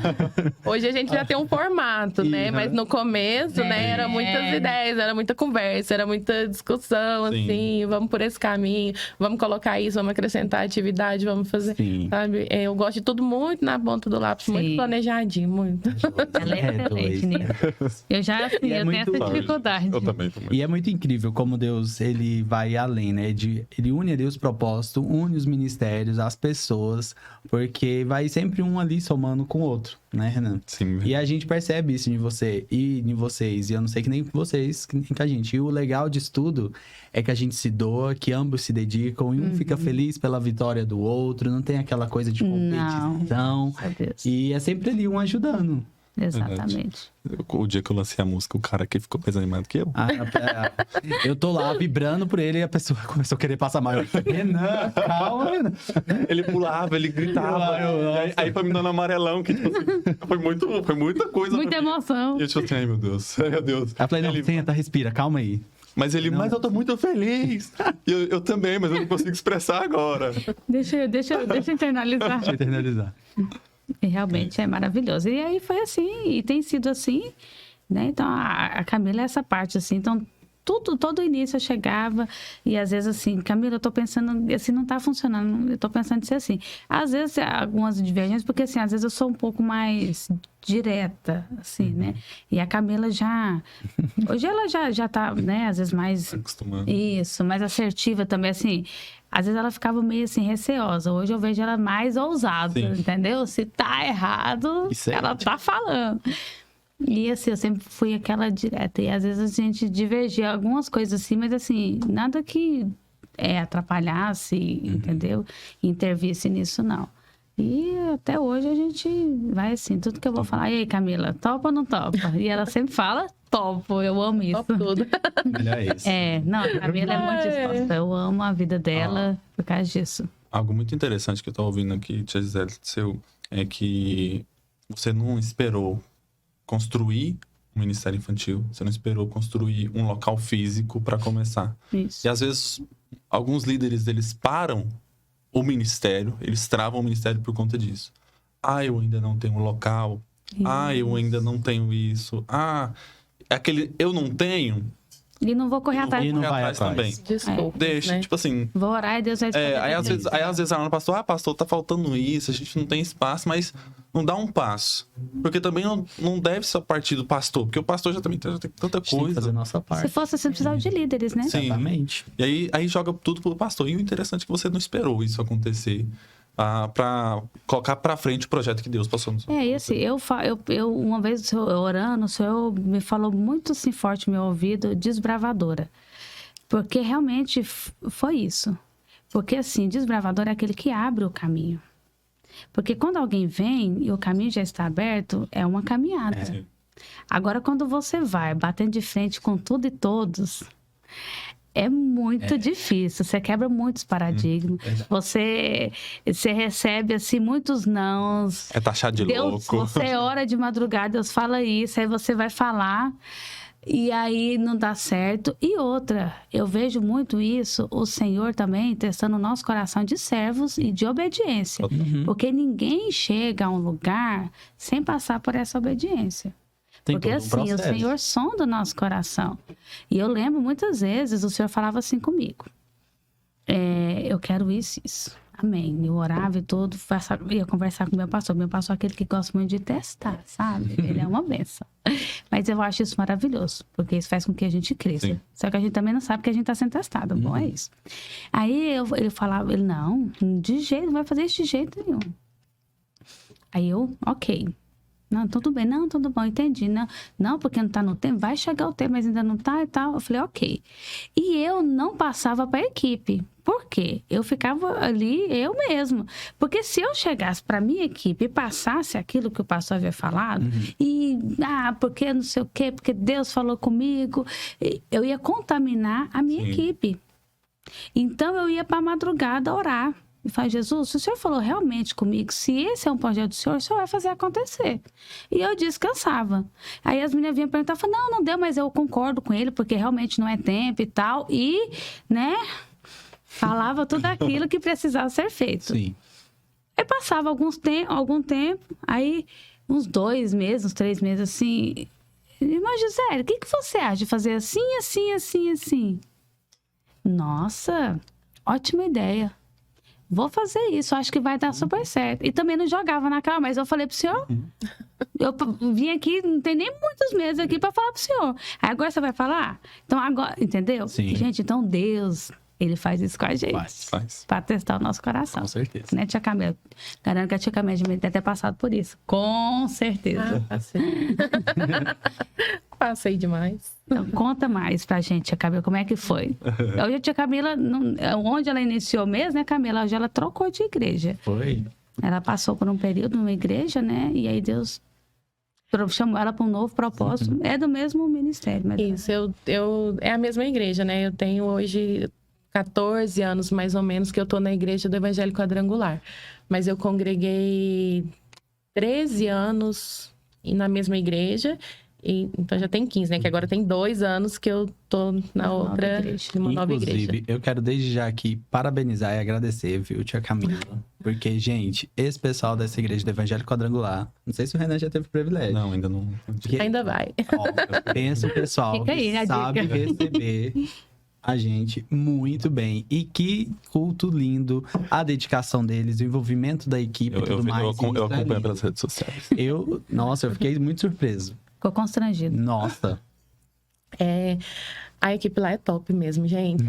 Hoje a gente já tem um formato, né? Mas no começo, né, era muitas ideias, era muita conversa, era muita discussão, Sim. assim, vamos por esse caminho, vamos colocar isso, vamos acrescentar atividade, vamos fazer, Sim. sabe? Eu gosto de tudo muito na ponta do lápis, muito Sim. planejadinho, muito. Ela é excelente nisso. Eu já, assim, E é eu tenho muito essa longe. dificuldade. Eu também tô muito. E é muito incrível como Deus, ele vai além, né? Ele une ali os propósitos, une os ministérios, as pessoas, porque vai sempre um ali somando com o outro, né, Renan? Sim. E a gente percebe isso em você e em vocês, e eu não sei que nem vocês, que nem a gente. E o legal disso tudo é que a gente se doa, que ambos se dedicam, e um fica feliz pela vitória do outro, não tem aquela coisa de competição. Meu Deus. E é sempre ali um ajudando. Exatamente. O dia que eu lancei a música, o cara aqui ficou mais animado que eu. Eu tô lá vibrando por ele e a pessoa começou a querer passar mal. Renan, calma, Renan. Ele pulava, ele gritava. Aí foi me dando amarelão, que tipo assim, foi muita coisa. Muita pra mim. emoção. E eu tipo assim, ai meu Deus, ai meu Deus. Aí eu falei, não, Ele- senta, respira, calma aí. Mas eu tô muito feliz. E eu também, mas eu não consigo expressar agora. Deixa eu internalizar. Deixa eu internalizar. E realmente é maravilhoso. E aí foi assim, e tem sido assim, né? Então a Camila é essa parte, assim. Então, todo início eu chegava e às vezes assim, Camila, eu tô pensando, assim, não tá funcionando, eu tô pensando em ser assim. Às vezes, algumas divergências, porque assim, às vezes eu sou um pouco mais direta, assim, né? E a Camila já... Hoje ela já tá, né? Às vezes mais... Acostumando. Isso, mais assertiva também, assim. Às vezes ela ficava meio assim, receosa. Hoje eu vejo ela mais ousada, Sim. entendeu? Se tá errado, Isso é ela tá falando. E assim, eu sempre fui aquela direta. E às vezes a gente divergia algumas coisas assim, mas assim, nada que atrapalhasse, entendeu? Intervisse nisso, não. E até hoje a gente vai assim, tudo que eu vou falar. E aí, Camila, topa ou não topa? E ela sempre fala, topo, eu amo isso. Top tudo. Melhor isso. Não, a Camila é muito disposta. Eu amo a vida dela por causa disso. Algo muito interessante que eu tô ouvindo aqui, Tia Gisele, seu, é que você não esperou construir um ministério infantil, você não esperou construir um local físico para começar. Isso. E às vezes, alguns líderes, eles param o ministério, eles travam o ministério por conta disso. Eu ainda não tenho um local. Eu ainda não tenho isso. Aquele eu não tenho, E não vou correr atrás. E não correr vai atrás atrás. também. Desculpa. Deixa, né? tipo assim... Vou orar e Deus vai escolher. Aí às vezes a Ana pastor, pastor, tá faltando isso, a gente não tem espaço, mas não dá um passo. Porque também não deve só partir do pastor, porque o pastor já também tem tanta A gente tem que coisa. fazer a nossa Se parte. fosse assim, precisava de líderes, né? Sim. Exatamente. E aí joga tudo pro pastor. E o interessante é que você não esperou isso acontecer pra colocar pra frente o projeto que Deus passou no seu E assim, eu uma vez orando, o Senhor me falou muito assim forte no meu ouvido, desbravadora. Porque realmente foi isso. Porque assim, desbravador é aquele que abre o caminho. Porque quando alguém vem e o caminho já está aberto, é uma caminhada. Sim. Agora, quando você vai batendo de frente com tudo e todos, é muito difícil. Você quebra muitos paradigmas. Você recebe, assim, muitos nãos. É taxado de Deus, louco. você ora de madrugada, Deus fala isso, aí você vai falar e aí não dá certo. E outra, eu vejo muito isso, o Senhor também testando o nosso coração de servos e de obediência. Porque ninguém chega a um lugar sem passar por essa obediência. Tem Porque todo um assim, o processo. Senhor sonda o nosso coração. E eu lembro muitas vezes o Senhor falava assim comigo. Eu quero isso, isso. Amém. Eu orava e tudo, ia conversar com meu pastor. Meu pastor é aquele que gosta muito de testar, sabe? Ele é uma benção. Mas eu acho isso maravilhoso, porque isso faz com que a gente cresça. Sim. Só que a gente também não sabe que a gente está sendo testado. Bom, é isso. Aí ele falava, não, de jeito, não vai fazer isso de jeito nenhum. Aí eu, ok. Não, tudo bem. Não, tudo bom, entendi. Não, porque não tá no tempo. Vai chegar o tempo, mas ainda não tá e tal. Eu falei, ok. E eu não passava para a equipe. Por quê? Eu ficava ali, eu mesmo. Porque se eu chegasse para minha equipe e passasse aquilo que o pastor havia falado, porque não sei o quê, porque Deus falou comigo, eu ia contaminar a minha Sim. equipe. Então, eu ia para a madrugada orar. E fala, Jesus, se o Senhor falou realmente comigo, se esse é um projeto do Senhor, o Senhor vai fazer acontecer. E eu descansava. Aí as meninas vinham perguntar, falavam, não deu, mas eu concordo com ele, porque realmente não é tempo e tal. E, né, falava tudo aquilo que precisava ser feito. Sim. Aí passava algum tempo, aí uns 2 meses, uns 3 meses, assim... Irmã Gisele, o que você acha de fazer assim, assim, assim, assim? Nossa, ótima ideia. Vou fazer isso, acho que vai dar super certo. E também não jogava na cara, mas eu falei pro senhor, eu vim aqui, não tem nem muitos meses aqui para falar pro senhor. Aí agora você vai falar? Então agora, entendeu? Sim. Gente, então Deus, ele faz isso com a gente. Faz. Para testar o nosso coração. Com certeza. Né, tia Camila? Garanto que a tia Camila deve ter passado por isso. Com certeza. Passei. Passei demais. Então, conta mais pra gente, tia Camila, como é que foi? Hoje a tia Camila, onde ela iniciou mesmo, né, Camila? Hoje ela trocou de igreja. Foi. Ela passou por um período numa igreja, né? E aí Deus chamou ela para um novo propósito. É do mesmo ministério. Mas... Isso, é a mesma igreja, né? Eu tenho hoje 14 anos, mais ou menos, que eu tô na igreja do Evangelho Quadrangular. Mas eu congreguei 13 anos na mesma igreja. Então já tem 15, né? Que agora tem 2 anos que eu tô na outra, numa nova igreja. Inclusive, eu quero desde já aqui parabenizar e agradecer, viu, tia Camila? Porque, gente, esse pessoal dessa igreja do Evangelho Quadrangular, não sei se o Renan já teve privilégio. Não, ainda não. Ainda vai. Ó, pensa o pessoal Fica aí, que a sabe dica. receber a gente muito bem. E que culto lindo, a dedicação deles, o envolvimento da equipe e tudo mais. Eu Isso é acompanho lindo. pelas redes sociais. Nossa, eu fiquei muito surpreso. Ficou constrangido. Nossa. A equipe lá é top mesmo, gente.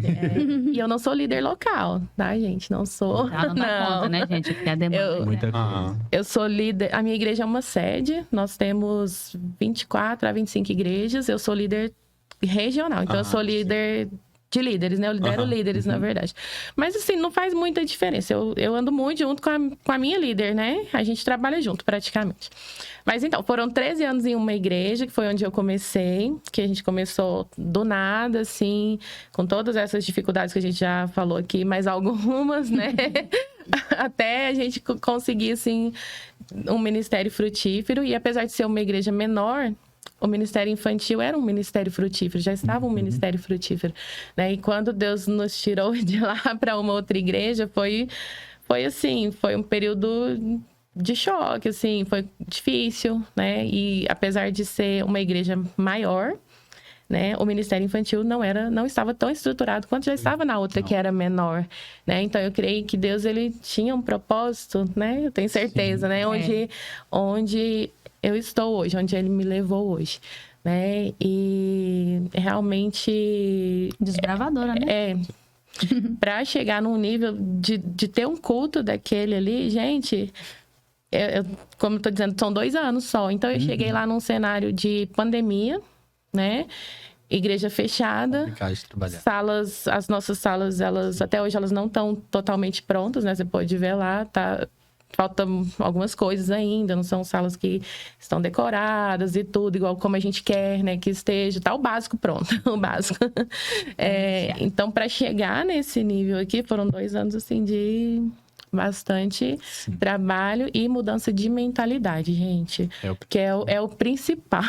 E eu não sou líder local, tá, gente? Não sou. Ela não dá conta, né, gente? Porque a demanda. Muita coisa. Ah, Eu sou líder. A minha igreja é uma sede. Nós temos 24 a 25 igrejas. Eu sou líder regional. Então, eu sou líder de líderes, né? Eu lidero líderes, na verdade. Mas, assim, não faz muita diferença. Eu ando muito junto com a minha líder, né? A gente trabalha junto, praticamente. Mas, então, foram 13 anos em uma igreja, que foi onde eu comecei. Que a gente começou do nada, assim, com todas essas dificuldades que a gente já falou aqui, mais algumas, né? Até a gente conseguir, assim, um ministério frutífero. E apesar de ser uma igreja menor, o ministério infantil era um ministério frutífero, já estava um ministério frutífero, né? E quando Deus nos tirou de lá para uma outra igreja, foi assim, foi um período de choque, assim, foi difícil, né? E apesar de ser uma igreja maior, né, o ministério infantil não estava tão estruturado quanto já estava na outra que era menor, né? Então eu creio que Deus, ele tinha um propósito, né? Eu tenho certeza, né? Onde eu estou hoje, onde ele me levou hoje, né? E realmente... Desbravadora, né? Para chegar num nível de ter um culto daquele ali, gente... como eu tô dizendo, são 2 anos só. Então, eu cheguei lá num cenário de pandemia, né? Igreja fechada. Complicado de trabalhar. As nossas salas, até hoje, elas não estão totalmente prontas, né? Você pode ver lá, tá... Faltam algumas coisas ainda, não são salas que estão decoradas e tudo, igual como a gente quer, né, que esteja, tá o básico pronto, o básico. Então, para chegar nesse nível aqui, foram 2 anos, assim, de bastante trabalho e mudança de mentalidade, gente. Que é o principal.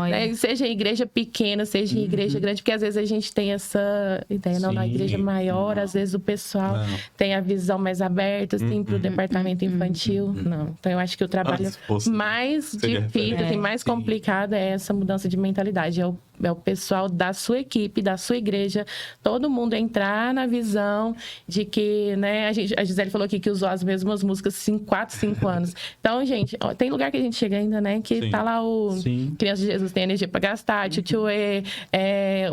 Né? Seja em igreja pequena, seja em igreja grande, porque às vezes a gente tem essa ideia, não, na igreja maior, às vezes o pessoal tem a visão mais aberta, assim, para o departamento infantil. Não. Então, eu acho que o trabalho mais difícil, assim, mais complicado é essa mudança de mentalidade. É o pessoal da sua equipe, da sua igreja, todo mundo entrar na visão de que, né, a Gisele falou aqui que usou as mesmas músicas 4, 5 anos. Então, gente, tem lugar que a gente chega ainda, né, que tá lá o Criança de Jesus tem energia para gastar, Tchutchuê,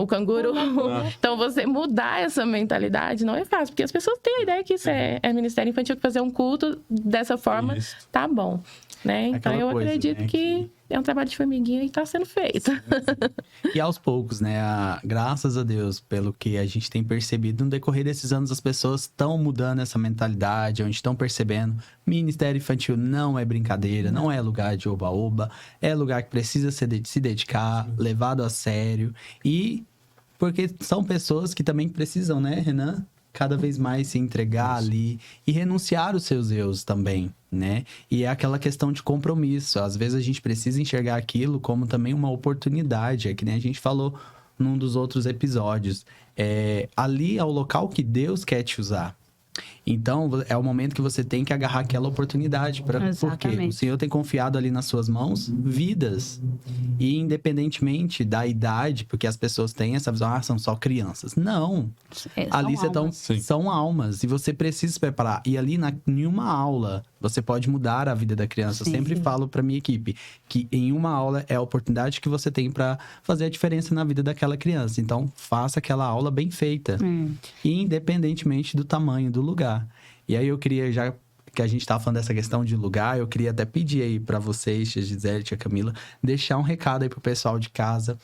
o canguru. Então, você mudar essa mentalidade não é fácil, porque as pessoas têm a ideia que isso é ministério infantil, que fazer um culto dessa forma tá bom, né? Então, eu acredito, né, que é um trabalho de formiguinha e está sendo feito. E aos poucos, né? Graças a Deus, pelo que a gente tem percebido no decorrer desses anos, as pessoas estão mudando essa mentalidade, onde estão percebendo, ministério infantil não é brincadeira, não é lugar de oba-oba, é lugar que precisa se dedicar, levado a sério. E porque são pessoas que também precisam, né, Renan? cada vez mais se entregar ali e renunciar os seus erros também, né? E é aquela questão de compromisso. Às vezes a gente precisa enxergar aquilo como também uma oportunidade, é que nem a gente falou num dos outros episódios. Ali é o local que Deus quer te usar. Então, é o momento que você tem que agarrar aquela oportunidade. Porque o Senhor tem confiado ali nas suas mãos vidas. E independentemente da idade, porque as pessoas têm essa visão, são só crianças. Não. Ali são almas. E você precisa se preparar. E ali, em uma aula, você pode mudar a vida da criança. Eu sempre falo para minha equipe que em uma aula é a oportunidade que você tem para fazer a diferença na vida daquela criança. Então, faça aquela aula bem feita. Independentemente do tamanho do lugar. E aí eu queria, já que a gente tá falando dessa questão de lugar, eu queria até pedir aí para vocês, tia Gisele, tia Camila, deixar um recado aí pro pessoal de casa,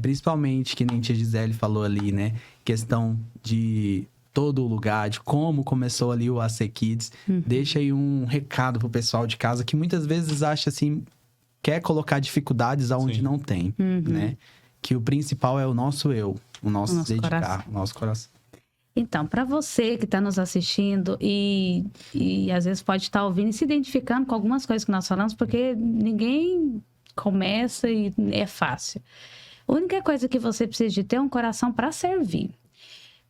principalmente, que nem tia Gisele falou ali, né? Questão de todo o lugar, de como começou ali o AC Kids. Deixa aí um recado pro pessoal de casa, que muitas vezes acha assim, quer colocar dificuldades aonde não tem, né? Que o principal é o nosso eu, o nosso dedicar, coração. O nosso coração. Então, para você que está nos assistindo e às vezes pode estar ouvindo e se identificando com algumas coisas que nós falamos, porque ninguém começa e é fácil. A única coisa que você precisa de ter é um coração para servir.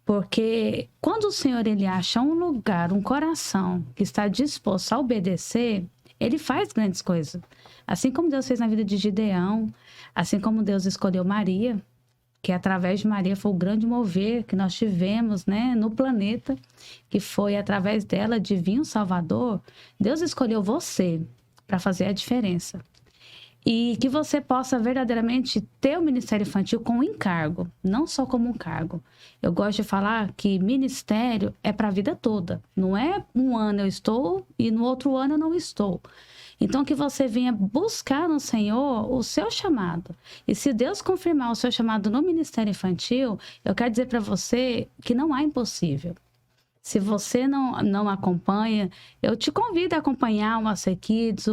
Porque quando o Senhor ele acha um lugar, um coração que está disposto a obedecer, ele faz grandes coisas. Assim como Deus fez na vida de Gideão, assim como Deus escolheu Maria, que através de Maria foi o grande mover que nós tivemos, né, no planeta, que foi através dela de vir um Salvador. Deus escolheu você para fazer a diferença. E que você possa verdadeiramente ter o ministério infantil com encargo, não só como um cargo. Eu gosto de falar que ministério é para a vida toda. Não é um ano eu estou e no outro ano eu não estou. Então, que você venha buscar no Senhor o seu chamado. E se Deus confirmar o seu chamado no ministério infantil, eu quero dizer para você que não há impossível. Se você não acompanha, eu te convido a acompanhar o AC Kids,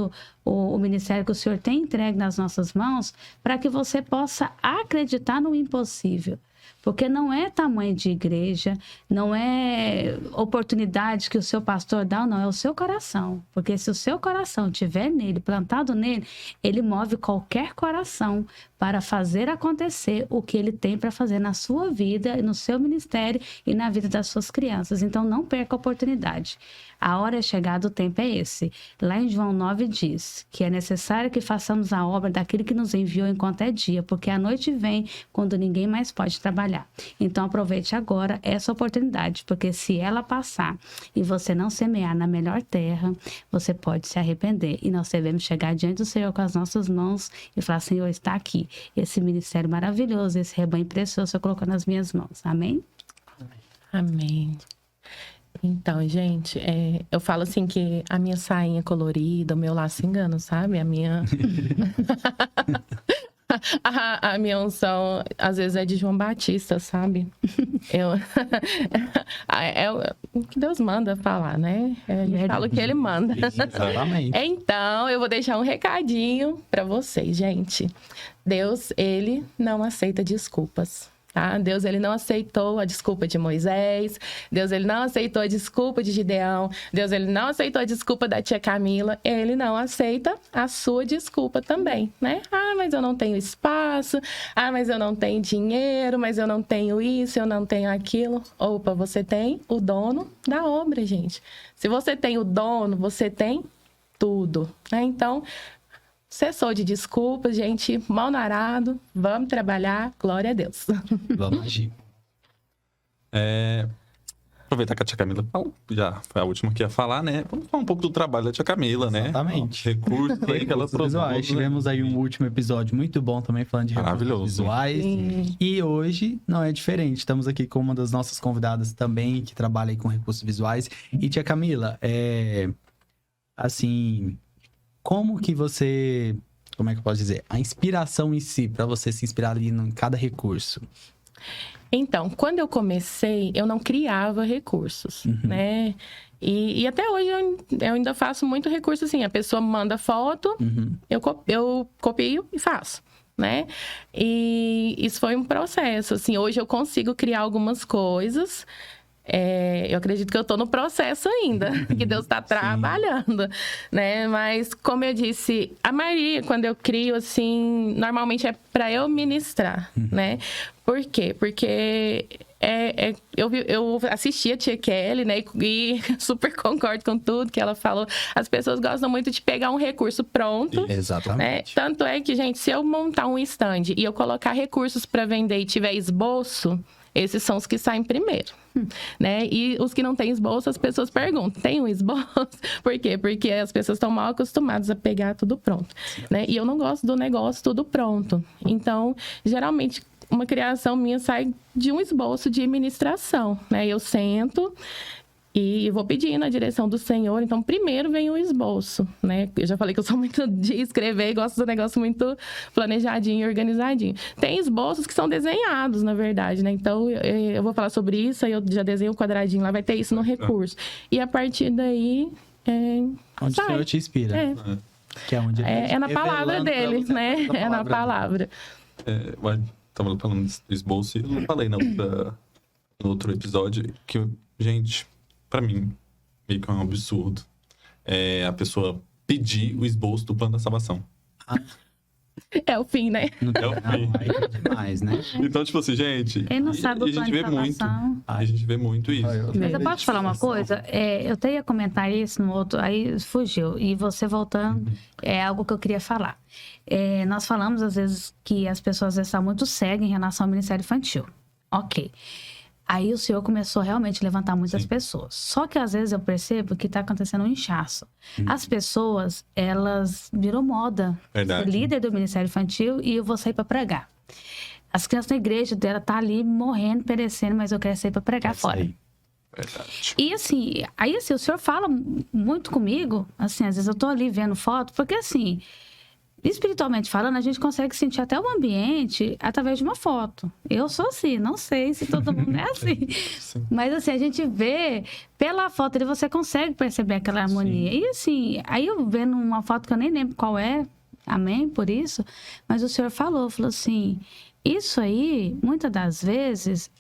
o ministério que o Senhor tem entregue nas nossas mãos, para que você possa acreditar no impossível. Porque não é tamanho de igreja, não é oportunidade que o seu pastor dá, não, é o seu coração. Porque se o seu coração estiver nele, plantado nele, ele move qualquer coração para fazer acontecer o que ele tem para fazer na sua vida, no seu ministério e na vida das suas crianças. Então, não perca a oportunidade. A hora é chegada, o tempo é esse. Lá em João 9 diz que é necessário que façamos a obra daquele que nos enviou enquanto é dia, porque a noite vem quando ninguém mais pode trabalhar. Então, aproveite agora essa oportunidade, porque se ela passar e você não semear na melhor terra, você pode se arrepender. E nós devemos chegar diante do Senhor com as nossas mãos e falar: Senhor, está aqui esse ministério maravilhoso, esse rebanho precioso, você colocou nas minhas mãos. Amém? Amém. Então, gente, eu falo assim que a minha sainha colorida, o meu laço engano, sabe? A minha... a minha unção, às vezes, é de João Batista, sabe? É o que Deus manda falar, né? A gente fala o que Ele manda. Exatamente. Então, eu vou deixar um recadinho para vocês, gente. Deus, Ele não aceita desculpas. Tá? Deus, ele não aceitou a desculpa de Moisés. Deus, ele não aceitou a desculpa de Gideão. Deus, ele não aceitou a desculpa da tia Camila. Ele não aceita a sua desculpa também, né? Ah, mas eu não tenho espaço. Ah, mas eu não tenho dinheiro. Mas eu não tenho isso, eu não tenho aquilo. Opa, você tem o dono da obra, gente. Se você tem o dono, você tem tudo, né? Então... cessou de desculpas, gente, mal narado, vamos trabalhar, glória a Deus. Vamos agir. Aproveitar que a tia Camila já foi a última que ia falar, né? Vamos falar um pouco do trabalho da tia Camila, né? Exatamente. Recursos aí que ela produz. Visuais. Tivemos aí um último episódio muito bom também, falando de recursos visuais. Sim. E hoje não é diferente. Estamos aqui com uma das nossas convidadas também, que trabalha aí com recursos visuais. E tia Camila, assim... como que você... como é que eu posso dizer? A inspiração em si, para você se inspirar ali em cada recurso. Então, quando eu comecei, eu não criava recursos, né? E até hoje eu ainda faço muito recurso assim. A pessoa manda foto, eu copio e faço, né? E isso foi um processo, assim. Hoje eu consigo criar algumas coisas... eu acredito que eu tô no processo ainda, que Deus está trabalhando, né? Mas, como eu disse, a maioria, quando eu crio, assim, normalmente é para eu ministrar, né? Por quê? Porque eu assisti a tia Kelly, né? E super concordo com tudo que ela falou. As pessoas gostam muito de pegar um recurso pronto. Exatamente. Né? Tanto é que, gente, se eu montar um stand e eu colocar recursos para vender e tiver esboço, esses são os que saem primeiro, né? E os que não têm esboço, as pessoas perguntam, tem um esboço? Por quê? Porque as pessoas estão mal acostumadas a pegar tudo pronto, né? E eu não gosto do negócio tudo pronto. Então, geralmente, uma criação minha sai de um esboço de administração, né? Eu sento e vou pedir na direção do Senhor. Então, primeiro vem o esboço, né? Eu já falei que eu sou muito de escrever e gosto do negócio muito planejadinho e organizadinho. Tem esboços que são desenhados, na verdade, né? Então, eu vou falar sobre isso, aí eu já desenho o quadradinho lá, vai ter isso no recurso. E a partir daí... onde o Senhor te inspira. Que é onde é na palavra deles, né? É na palavra. Tava falando do esboço e eu falei no outro episódio que, gente... Pra mim, meio que é um absurdo a pessoa pedir o esboço do plano da salvação. É o fim, né? É o fim. É demais, né? Então, tipo assim, gente... Quem não sabe o plano de salvação... A gente vê muito isso. Mas eu posso falar uma coisa? Eu até ia comentar isso no outro, aí fugiu. E você voltando, é algo que eu queria falar. Nós falamos, às vezes, que as pessoas às vezes são muito cegas em relação ao Ministério Infantil. Ok. Aí o Senhor começou realmente a levantar muitas pessoas. Só que às vezes eu percebo que está acontecendo um inchaço. As pessoas, elas virou moda. Verdade. Ser líder do Ministério Infantil e eu vou sair para pregar. As crianças na igreja dela tá ali morrendo, perecendo, mas eu quero sair para pregar fora. Verdade. E assim, o Senhor fala muito comigo, assim, às vezes eu tô ali vendo foto, porque assim, espiritualmente falando, a gente consegue sentir até o ambiente através de uma foto. Eu sou assim, não sei se todo mundo é assim. Mas assim, a gente vê pela foto ali, você consegue perceber aquela harmonia. E assim, aí eu vendo uma foto que eu nem lembro qual é, amém por isso, mas o Senhor falou assim, isso aí, muitas das vezes,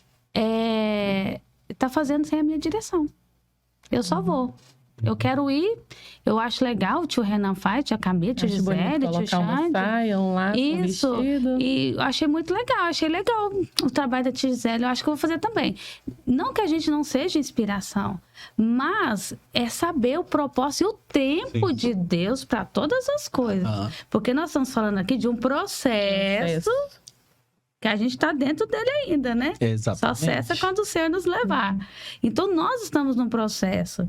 tá fazendo sem a minha direção. Eu só vou. Eu quero ir, eu acho legal, o tio Renan faz, tia Camila, tia Gisele, tio Xande. Isso, vestido. E eu achei muito legal, achei legal o trabalho da tia Gisele, eu acho que eu vou fazer também. Não que a gente não seja inspiração, mas é saber o propósito e o tempo de Deus para todas as coisas. Porque nós estamos falando aqui de um processo que a gente está dentro dele ainda, né? Exatamente. Só cessa quando o Senhor nos levar. Então, nós estamos num processo.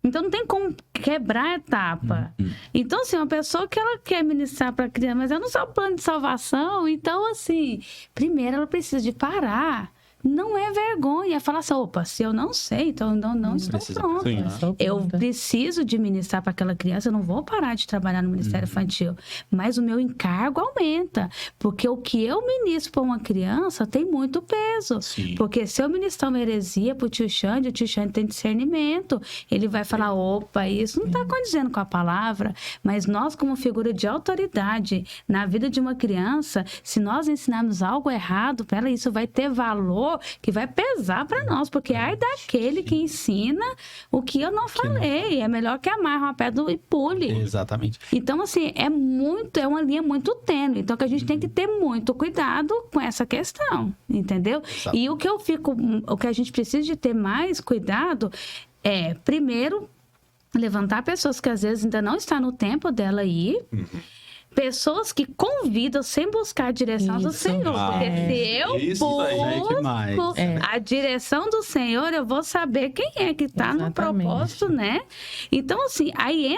Então, não tem como quebrar a etapa. Então, assim, uma pessoa que ela quer ministrar para a criança, mas ela não sabe o plano de salvação. Então, assim, primeiro ela precisa de parar. Não é vergonha. É falar assim, opa, se eu não sei, então eu não estou pronta. Eu preciso de ministrar para aquela criança, eu não vou parar de trabalhar no Ministério Infantil. Mas o meu encargo aumenta. Porque o que eu ministro para uma criança tem muito peso. Porque se eu ministrar uma heresia para o tio Xande tem discernimento. Ele vai falar, opa, isso não está condizendo com a palavra. Mas nós, como figura de autoridade na vida de uma criança, se nós ensinarmos algo errado para ela, isso vai ter valor que vai pesar para nós, porque ai daquele que ensina o que eu não falei. É melhor que amarre uma pedra e pule. Exatamente. Então, assim, é uma linha muito tênue. Então, que a gente tem que ter muito cuidado com essa questão, entendeu? Exato. E o que a gente precisa de ter mais cuidado é, primeiro, levantar pessoas que às vezes ainda não está no tempo dela ir. Pessoas que convidam sem buscar a direção do Senhor. Porque se eu busco a direção do Senhor, eu vou saber quem é que está no propósito, né? Então, assim, aí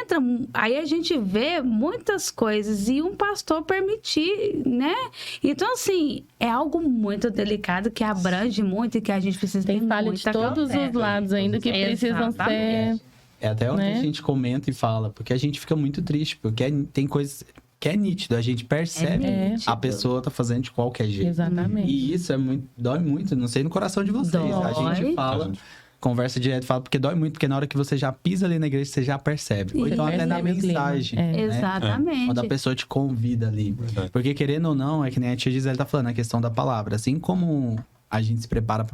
a gente vê muitas coisas e um pastor permitir, né? Então, assim, é algo muito delicado que abrange muito e que a gente precisa ter falha de todos os lados ainda que precisam ser... É até onde a gente comenta e fala, porque a gente fica muito triste, porque tem coisas que é nítido, a gente percebe a pessoa tá fazendo de qualquer jeito. Exatamente. E isso dói muito, não sei no coração de vocês. Dói. A gente fala, conversa direto, fala, porque dói muito, porque na hora que você já pisa ali na igreja, você já percebe. Ou então até na mensagem. Né? Exatamente. Quando a pessoa te convida ali. Porque querendo ou não, é que nem a tia Gisele tá falando, a questão da palavra. Assim como a gente se prepara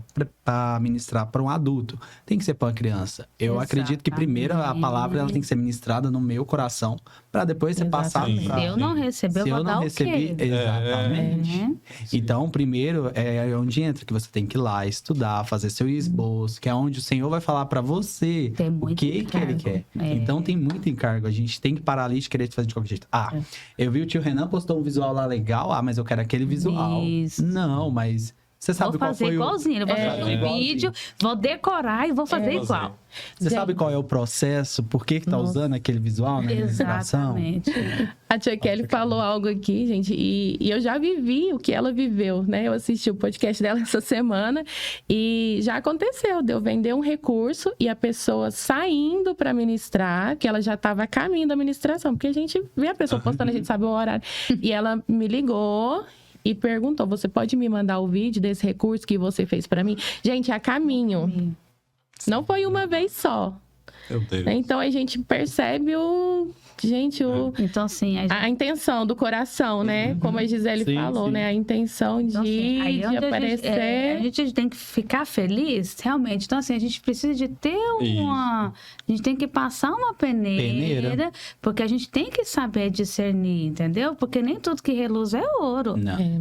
para ministrar para um adulto. Tem que ser para uma criança. Eu acredito que primeiro a palavra ela tem que ser ministrada no meu coração, para depois você passar para... Se eu não receber, eu vou dar o quê? Exatamente. Então, primeiro é onde entra que você tem que ir lá estudar, fazer seu esboço, que é onde o Senhor vai falar para você o que ele quer. Então, tem muito encargo. A gente tem que parar ali de querer fazer de qualquer jeito. Eu vi o tio Renan postou um visual lá legal. Mas eu quero aquele visual. Isso. Não, mas você sabe qual foi igualzinho. Eu vou fazer um vídeo, vou decorar e vou fazer igual. Você sabe qual é o processo? Por que tá usando aquele visual na ilustração? Exatamente. A tia Kelly falou algo aqui, gente, e eu já vivi o que ela viveu, né? Eu assisti o podcast dela essa semana e já aconteceu de eu vender um recurso e a pessoa saindo para ministrar, que ela já estava a caminho da ministração, porque a gente vê a pessoa postando, a gente sabe o horário. E ela me ligou e perguntou, você pode me mandar o vídeo desse recurso que você fez para mim? Gente, a caminho. Não foi uma vez só. Meu Deus. Então, a gente percebe Então, assim, a intenção do coração, né? Como a Gisele falou, né? A intenção de, então, assim, de aparecer. A gente tem que ficar feliz, realmente. Então, assim, a gente precisa de ter a gente tem que passar uma peneira, porque a gente tem que saber discernir, entendeu? Porque nem tudo que reluz é ouro.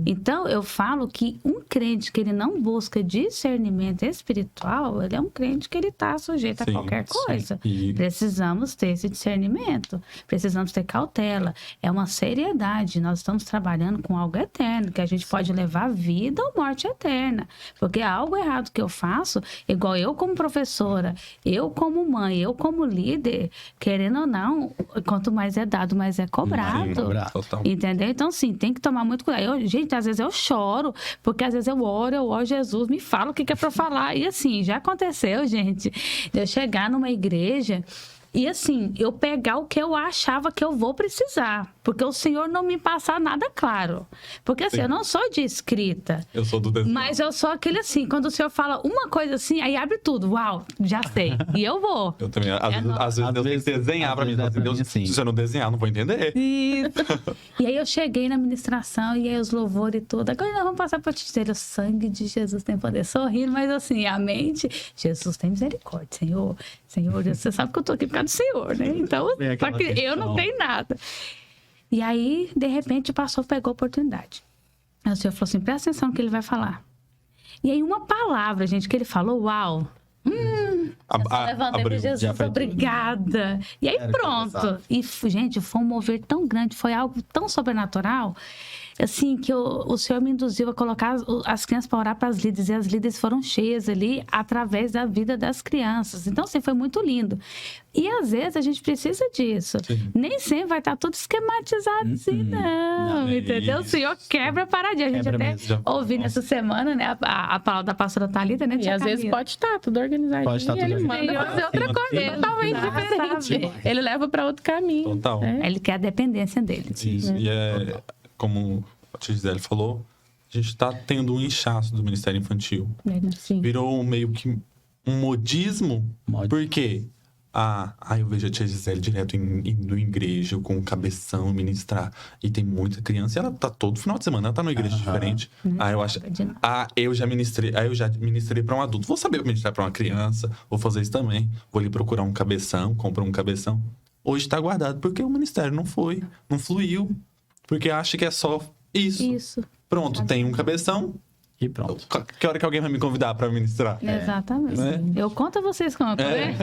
Então, eu falo que um crente que ele não busca discernimento espiritual, ele é um crente que ele está sujeito a qualquer coisa. Precisamos ter esse discernimento. Precisamos ter cautela. É uma seriedade. Nós estamos trabalhando com algo eterno, que a gente pode levar vida ou morte eterna. Porque algo errado que eu faço, igual eu como professora, eu como mãe, eu como líder, querendo ou não, quanto mais é dado, mais é cobrado. Entendeu? Então, sim, tem que tomar muito cuidado. Gente, às vezes eu choro, porque às vezes eu oro, Jesus, me fala o que é pra eu falar. E assim, já aconteceu, gente, de eu chegar numa igreja e assim, eu pegar o que eu achava que eu vou precisar. Porque o Senhor não me passa nada claro. Porque assim, eu não sou de escrita. Eu sou do desenho. Mas eu sou aquele assim, quando o Senhor fala uma coisa assim, aí abre tudo. Uau, já sei. E eu vou. Eu também. Às vezes Deus tem que desenhar pra mim. Deus, se você não desenhar, não vou entender. Isso. E aí eu cheguei na ministração, e aí os louvores e tudo. Agora nós vamos passar pra te dizer, o sangue de Jesus tem poder. Sorrindo, mas assim, a mente, Jesus tem misericórdia, Senhor. Senhor, você sabe que eu tô aqui por causa do Senhor, né? Então, só que eu não tenho nada. E aí, de repente, o pastor pegou a oportunidade. Aí o Senhor falou assim, presta atenção no que ele vai falar. E aí, uma palavra, gente, que ele falou, uau. Eu levantei para Jesus, obrigada. E aí, pronto. E, gente, foi um mover tão grande, foi algo tão sobrenatural, assim, que o Senhor me induziu a colocar as crianças para orar para as líderes, e as líderes foram cheias ali através da vida das crianças. Então, assim, foi muito lindo. E, às vezes, a gente precisa disso. Sim. Nem sempre vai estar tudo esquematizado assim, não, entendeu? O Senhor quebra a paradinha. A gente até ouviu nessa semana, né, a palavra da pastora Thalita, né? E, às vezes, pode estar tudo organizadinho. Pode estar tudo ele manda fazer outra coisa totalmente diferente. Ele leva para outro caminho. Total. Ele quer a dependência dele. Isso. E como a tia Gisele falou, a gente está tendo um inchaço do Ministério Infantil. Sim. Virou meio que um modismo. Por quê? Eu vejo a tia Gisele direto indo em igreja com um cabeção ministrar. E tem muita criança e ela tá todo final de semana, ela tá numa igreja diferente. Eu acho. Eu já ministrei para um adulto. Vou saber ministrar para uma criança, vou fazer isso também. Vou ali procurar um cabeção, comprar um cabeção. Hoje tá guardado porque o ministério não fluiu. Porque acha que é só isso. Pronto, tem um cabeção. E pronto. Que hora que alguém vai me convidar para ministrar? Exatamente. Eu conto, vocês contam, né?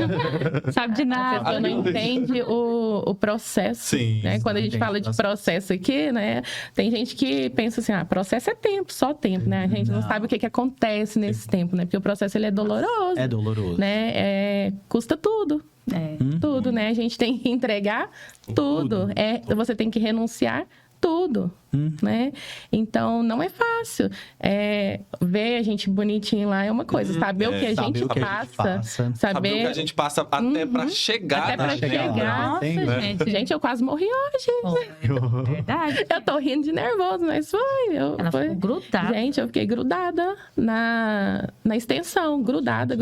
Sabe de nada. A pessoa não entende o processo. Sim. Né? Quando a gente fala de processo aqui, né? Tem gente que pensa assim, processo é tempo, só tempo, né? A gente não sabe o que acontece nesse tempo, né? Porque o processo, ele é doloroso. É doloroso. Né? Custa tudo. Tudo, né? A gente tem que entregar tudo. Você tem que renunciar tudo, né? Então, não é fácil. Ver a gente bonitinho lá é uma coisa. Saber o que a gente passa. Saber o que a gente passa até pra chegar. Até pra chegar. Nossa, gente, eu quase morri hoje. Verdade. Eu tô rindo de nervoso, mas foi. Ela ficou grudada. Gente, eu fiquei grudada na extensão. Grudada.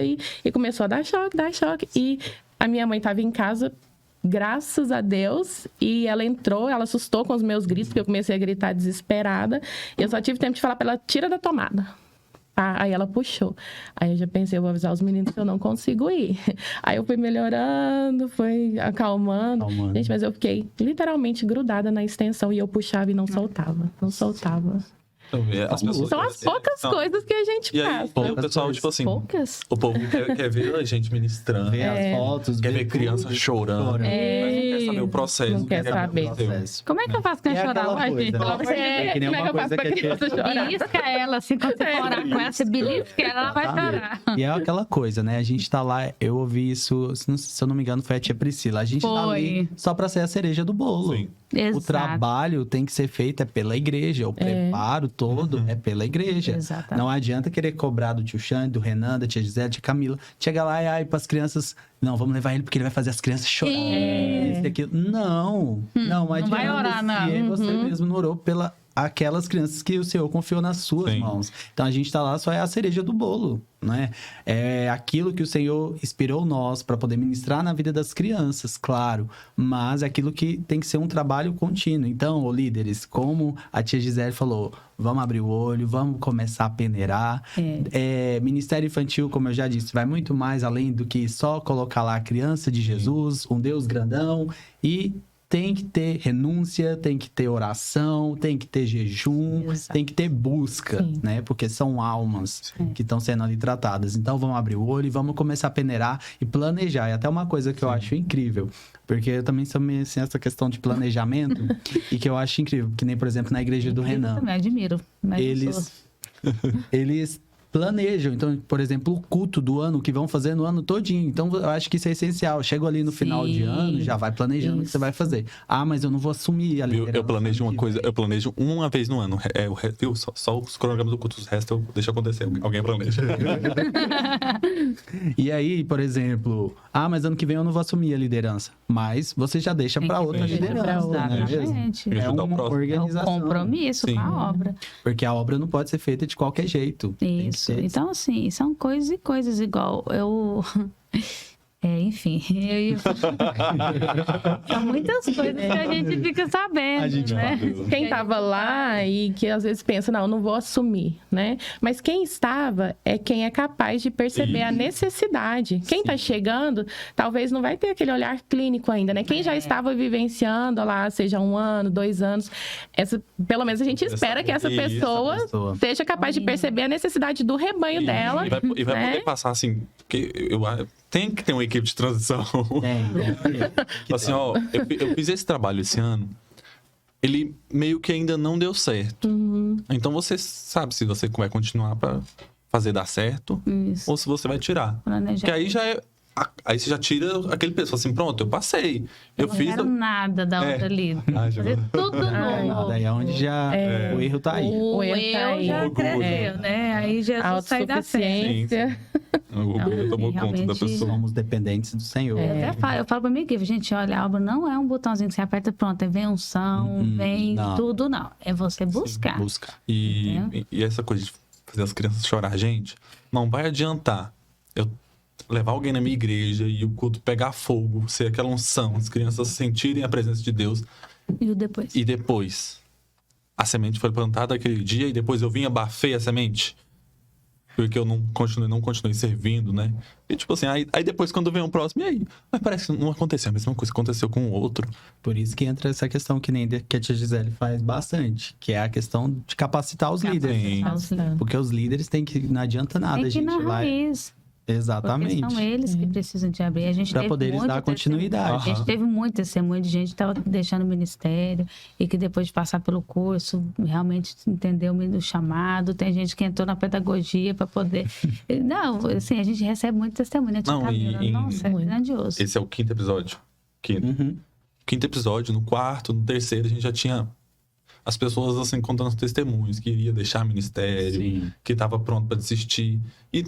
E começou a dar choque. E a minha mãe tava em casa, graças a Deus, e ela entrou, ela assustou com os meus gritos, porque eu comecei a gritar desesperada. E eu só tive tempo de falar pra ela, tira da tomada. pá. Aí ela puxou. Aí eu já pensei, eu vou avisar os meninos que eu não consigo ir. Aí eu fui melhorando, fui acalmando. Gente, mas eu fiquei literalmente grudada na extensão e eu puxava e não soltava. Não soltava. As pessoas, São as poucas coisas que a gente e aí, passa. o pessoal, tipo assim, Poucas? o povo quer ver a gente ministrando, Ver as fotos, quer ver tudo. criança chorando, mas não quer saber o processo. Não quer saber. Como é que eu faço com ela chorar? aquela Uai, coisa, gente, né? pelo amor de Deus. É que nem Como é uma que eu faço coisa pra que é criança chorar? Belisca ela, assim, quando você for orar com ela, você belisca ela vai chorar. E é aquela coisa, né? A gente tá lá, eu ouvi isso, se eu não me engano, foi a tia Priscila. A gente tá ali só pra ser a cereja do bolo. Sim. O Exato. trabalho tem que ser feito pela igreja, o preparo todo é pela igreja. Exatamente. Não adianta querer cobrar do tio Xande, do Renan, da tia Gisele, da tia Camila. Chega lá e ai, pras crianças, não, vamos levar ele porque ele vai fazer as crianças chorar. Isso e aquilo. Não, não adianta. vai orar, não. Se você mesmo não orou pela aquelas crianças que o Senhor confiou nas suas Sim. mãos. Então a gente tá lá, só é a cereja do bolo, né? É aquilo que o Senhor inspirou nós para poder ministrar na vida das crianças, claro, mas é aquilo que tem que ser um trabalho contínuo. Então, ô, líderes, como a tia Gisele falou, vamos abrir o olho, vamos começar a peneirar. Ministério infantil, como eu já disse, vai muito mais além do que só colocar lá a criança de Jesus, um Deus grandão, e tem que ter renúncia, tem que ter oração, tem que ter jejum, Exato. tem que ter busca, Sim. né? Porque são almas que estão sendo ali tratadas. Então, vamos abrir o olho e vamos começar a peneirar e planejar. E até uma coisa que eu acho incrível, porque eu também sou meio assim, essa questão de planejamento, e que eu acho incrível, que nem, por exemplo, na igreja do Eu Renan. também admiro. Mas eu sou- Eles planejam. Então, por exemplo, o culto do ano que vão fazer no ano todinho. Então, eu acho que isso é essencial. Chego ali no final de Sim. ano, já vai planejando o que Isso. você vai fazer. Ah, mas eu não vou assumir a liderança. Eu planejo uma ano que coisa, vem. eu planejo uma vez no ano. Viu? Só os cronogramas do culto, o resto eu deixo acontecer. Alguém planeja. E aí, por exemplo, mas ano que vem eu não vou assumir a liderança. Mas você já deixa para outra deixa liderança, pra outra, não é mesmo? Exatamente. E ajudar o uma próximo. É o organização. compromisso Sim. com a obra. Porque a obra não pode ser feita de qualquer jeito. Tem que Isso. ser- Então, assim, são coisas e coisas igual. Eu. Enfim, são muitas coisas que a gente fica sabendo, A gente né? fala. Quem tava lá e que às vezes pensa, não, não vou assumir, né? Mas quem estava é quem é capaz de perceber a necessidade. Quem tá chegando, talvez não vai ter aquele olhar clínico ainda, né? Quem já estava vivenciando lá, seja 1 ano, 2 anos, pelo menos a gente espera que essa Isso, pessoa seja capaz de perceber a necessidade do rebanho dela. E vai né? poder passar assim, porque tem que ter uma equipe de transição. Tem. Assim, ó, eu fiz esse trabalho esse ano, ele meio que ainda não deu certo. Então você sabe se você vai continuar pra fazer dar certo Isso. ou se você vai tirar. Planejar. Porque aí já é. Aí você já tira aquele peso, fala assim, pronto, eu passei. Eu não fiz. quero nada da outra líder. Ai, já Fazer tudo novo. Daí é onde já o erro tá aí. O erro eu tá aí. já Orgulho. cresceu, né? Aí Jesus sai da frente. Autossuficiência. O orgulho tomou conta da realmente- pessoa. Somos dependentes do Senhor. Eu falo pra minha equipe, gente, olha, a obra não é um botãozinho que você aperta, pronto, vem unção, vem não. tudo, não. É você buscar. Busca. E essa coisa de fazer as crianças chorar, gente, não vai adiantar eu levar alguém na minha igreja e o culto pegar fogo, ser aquela unção, as crianças sentirem a presença de Deus E o depois? e depois a semente foi plantada aquele dia e depois eu vim abafei a semente. Porque eu não continuei servindo, né? E tipo assim, aí depois quando vem um próximo, e aí? Mas parece que não aconteceu a mesma coisa, aconteceu com o outro. Por isso que entra essa questão que nem que a tia Gisele faz bastante, que é a questão de capacitar os líderes. Sim. Porque os líderes têm que. Não adianta nada, Tem que ir gente. na Lá, raiz. exatamente. Porque são eles que precisam de abrir. A gente Pra teve poder eles muito dar testemunho. continuidade. A gente teve muito testemunho de gente que estava deixando o ministério e que depois de passar pelo curso realmente entendeu o chamado. Tem gente que entrou na pedagogia para poder. Não, assim, a gente recebe muito testemunho. Né? Não, Nossa, é grandioso. Esse é o 5º episódio. Quinto episódio, no 4º, no 3º, a gente já tinha as pessoas assim contando os testemunhos, que iria deixar ministério, Sim. que estava pronto para desistir. E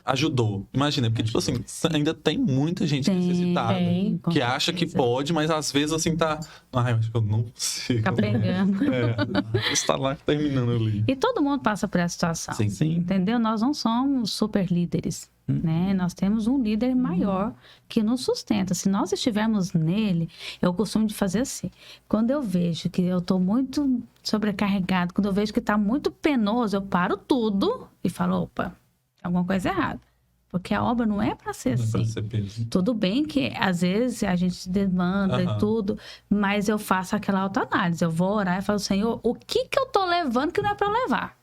ajudou. Imagina, porque, tipo assim, ainda tem muita gente necessitada com que acha que certeza. pode, mas às vezes, assim, tá... Ai, acho que eu não consigo. Fica pegando. Está lá terminando ali. E todo mundo passa por essa situação. Sim. Sim. Entendeu? Nós não somos super líderes, né? Nós temos um líder maior que nos sustenta. Se nós estivermos nele, eu costumo de fazer assim. Quando eu vejo que eu estou muito sobrecarregado, quando eu vejo que está muito penoso, eu paro tudo e falo, opa, tem alguma coisa errada. Porque a obra não é para ser Não é pra assim. ser peso. Tudo bem que às vezes a gente demanda e tudo, mas eu faço aquela autoanálise. Eu vou orar e falo, Senhor, o que eu tô levando que não é para eu levar?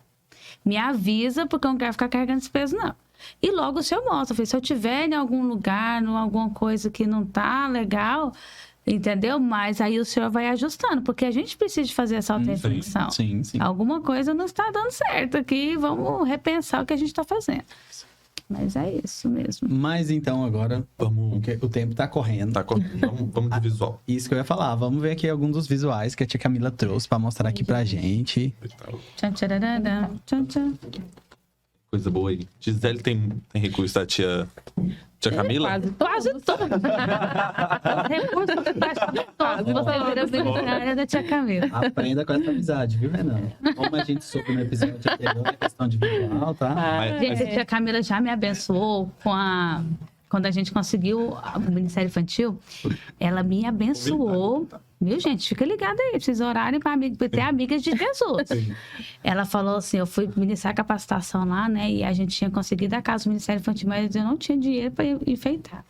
Me avisa, porque eu não quero ficar carregando esse peso, não. E logo o Senhor mostra. Eu falei, se eu tiver em algum lugar, em alguma coisa que não tá legal, entendeu? Mas aí o Senhor vai ajustando, porque a gente precisa de fazer essa auto-reflexão. Sim, sim. Alguma coisa não está dando certo aqui, vamos repensar o que a gente está fazendo. Mas é isso mesmo. Mas então agora, Vamos... porque o tempo tá correndo. Tá, vamos de visual. Isso que eu ia falar. Vamos ver aqui alguns dos visuais que a tia Camila trouxe pra mostrar aqui pra gente. Tchan, tchararara, tchan, tchan. Coisa boa aí. Gisele tem recurso da tia Camila? Quase tudo. Os recursos todos você vira beneficiária da tia Camila. Aprenda com essa amizade, viu, Renan? Como a gente soube no episódio anterior, na questão de visual, tá? Gente, a tia Camila já me abençoou quando a gente conseguiu o Ministério Infantil, ela me abençoou. Viu, gente? Fica ligado aí. Precisa orarem para ter amigas de Jesus. Ela falou assim, eu fui ministrar capacitação lá, né? E a gente tinha conseguido a casa do Ministério Infantil, mas eu não tinha dinheiro para enfeitar.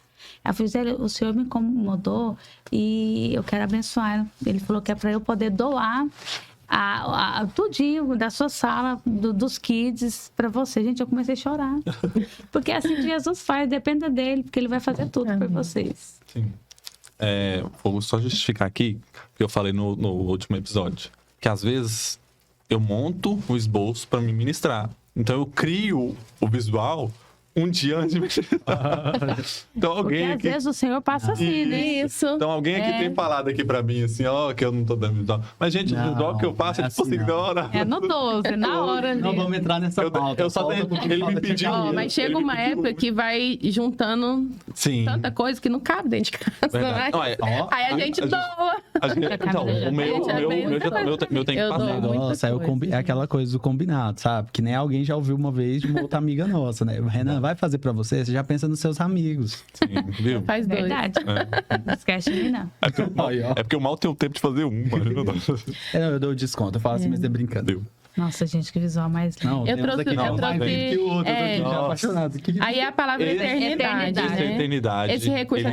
Ela falou, Zé, o senhor me incomodou e eu quero abençoar ela. Ele falou que é para eu poder doar tudinho da sua sala, dos kids, para você. Gente, eu comecei a chorar. Porque é assim que Jesus faz, dependa dele, porque ele vai fazer tudo por vocês. Sim. Vou só justificar aqui, que eu falei no último episódio, que às vezes eu monto o esboço para me ministrar. Então eu crio o visual um dia antes de me Então alguém Porque às aqui... vezes o Senhor passa assim, né? Isso. Então alguém aqui tem falado aqui pra mim, assim, que eu não tô dando visual. Mas, gente, o visual que eu faço é tipo assim, não. na hora. É no 12, na hora ali. Não vamos entrar nessa pauta. Eu só tenho... Ele me pediu... Ó, mas chega uma época que vai juntando Sim. tanta coisa que não cabe dentro de casa, né? Verdade. Não, Aí a gente doa. Então, o meu tem que Eu passar. dou. muita Nossa, coisa. é aquela coisa do combinado, sabe? Que nem alguém já ouviu uma vez de uma outra amiga nossa, né? O Renan vai fazer pra você já pensa nos seus amigos. Sim, viu? Faz dois. Verdade. Não esquece de mim, não. É porque eu mal tenho tempo de fazer um, mano. Não, eu dou desconto, eu falo assim, mas é brincando. Deu. Nossa, gente, que visual mais lindo. Não, Eu temos trouxe- aqui, eu não, trouxe- mais que o outro, eu tô aqui já Nossa. apaixonado. Que Aí é a palavra eternidade, Eternidade. né? Eternidade. Esse recurso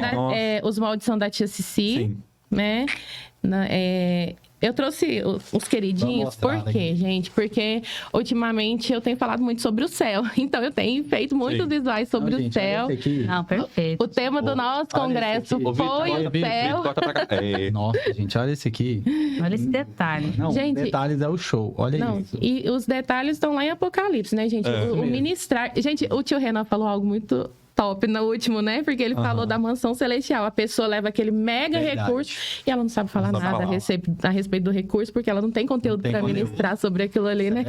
os moldes são da tia Cici, Sim. né? Eu trouxe os queridinhos, Vamos mostrar por quê, aqui. gente? Porque ultimamente eu tenho falado muito sobre o céu. Então eu tenho feito muitos Sim. visuais sobre Não, o gente, céu. olha esse aqui. Não, perfeito. O tema do nosso olha congresso esse aqui. foi o Vitor, céu. corta pra cá. Nossa, gente, olha esse aqui. Olha esse detalhe. Não, Gente, detalhes é o show. Olha Não, isso. e os detalhes estão lá em Apocalipse, né, gente? O mesmo. ministrar. Gente, o tio Renan falou algo muito top no último, né? Porque ele falou da mansão celestial. A pessoa leva aquele mega Verdade. recurso e ela não sabe falar Não sabe nada falar. a respeito do recurso, porque ela não tem conteúdo Não tem para conteúdo. ministrar sobre aquilo ali, né?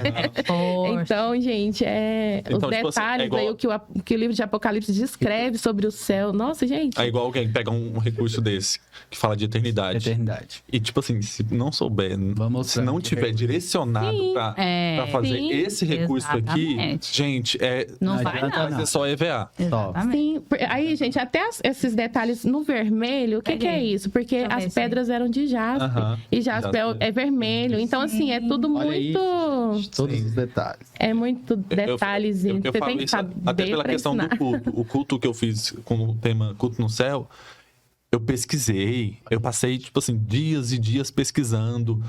Poxa. Então, gente, Então, os tipo assim, detalhes igual- aí, o que o livro de Apocalipse descreve sobre o céu. Nossa, gente. É igual alguém pega um recurso desse, que fala de eternidade. Eternidade. E, tipo assim, se não souber, Vamos se não tiver direcionado Sim, pra é, fazer sim, esse recurso aqui, exatamente. gente, Não Não vai, adianta não. nada. é só EVA. Exatamente. Sim, aí, gente, até esses detalhes no vermelho, o que é isso? Porque Deixa eu ver as isso aí. pedras eram de jaspe. Aham. E jaspe Jaspe. é vermelho. Então, assim, é tudo Olha muito. isso, gente, todos os detalhes. É muito detalhezinho. Eu Você falo tem que isso saber até pela pra questão ensinar. do culto. O culto que eu fiz com o tema Culto no Céu, eu pesquisei. Eu passei, tipo assim, dias e dias pesquisando,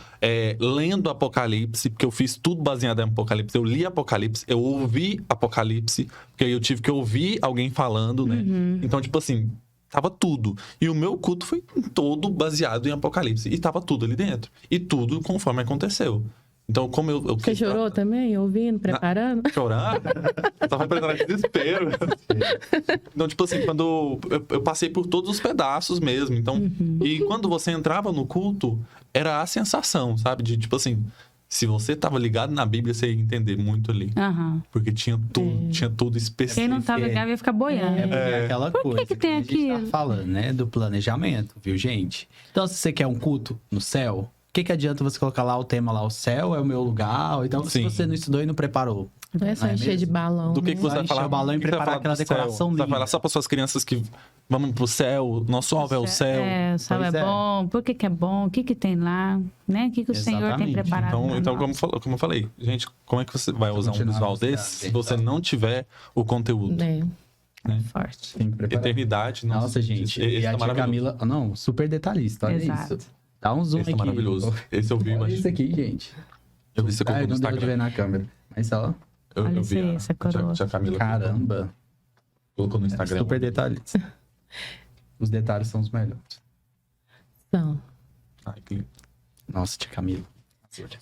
lendo Apocalipse, porque eu fiz tudo baseado em Apocalipse. Eu li Apocalipse, eu ouvi Apocalipse, porque aí eu tive que ouvir alguém falando, né? Então, tipo assim, tava tudo. E o meu culto foi todo baseado em Apocalipse. E tava tudo ali dentro. E tudo conforme aconteceu. Então, como eu Você quis- chorou também, ouvindo, preparando? Chorar? Eu tava apresentando desespero. Então, tipo assim, quando eu passei por todos os pedaços mesmo. Então, e quando você entrava no culto, era a sensação, sabe? De, tipo assim, Se você tava ligado na Bíblia, você ia entender muito ali. Aham. Porque tinha tudo específico. Quem não tava ligado ia ficar boiando. É porque é aquela Por que coisa que tem a gente tá aquilo? falando, né? Do planejamento, viu, gente? Então, se você quer um culto no céu, o que adianta você colocar lá o tema lá, o céu é o meu lugar? Ou então, se Sim. você não estudou e não preparou. Não é só Não é encher de mesmo? balão. Do que né? você vai Vai falar? encher o balão e O que você vai preparar falar aquela do céu? decoração Você vai linda. falar só para suas crianças que vamos pro céu, nosso alvo é o céu. É, o céu Pois é é. bom. Por que é bom? O que tem lá? Né? O que o Senhor tem Exatamente. preparado pra Então nós? como eu falei, gente, como é que você vai usar um continuar visual a mostrar, desse se gente. você não tiver o conteúdo? É. Forte. Tem que preparar. Eternidade. Nossa, gente. Esse E a tá tia maravilhoso. Camila... Não, super detalhista, olha Exato. isso. Dá um zoom Esse aqui. tá maravilhoso. Esse eu vi, Olha mas isso aqui, gente. eu vi você colocou no não deu de ver Instagram. na câmera. Mas ó, Eu Olha vi essa coroa. tia Camila caramba. colocou no Instagram. Super detalhista. Os detalhes são os melhores. Então, Ai, que lindo. Nossa, tia Camila.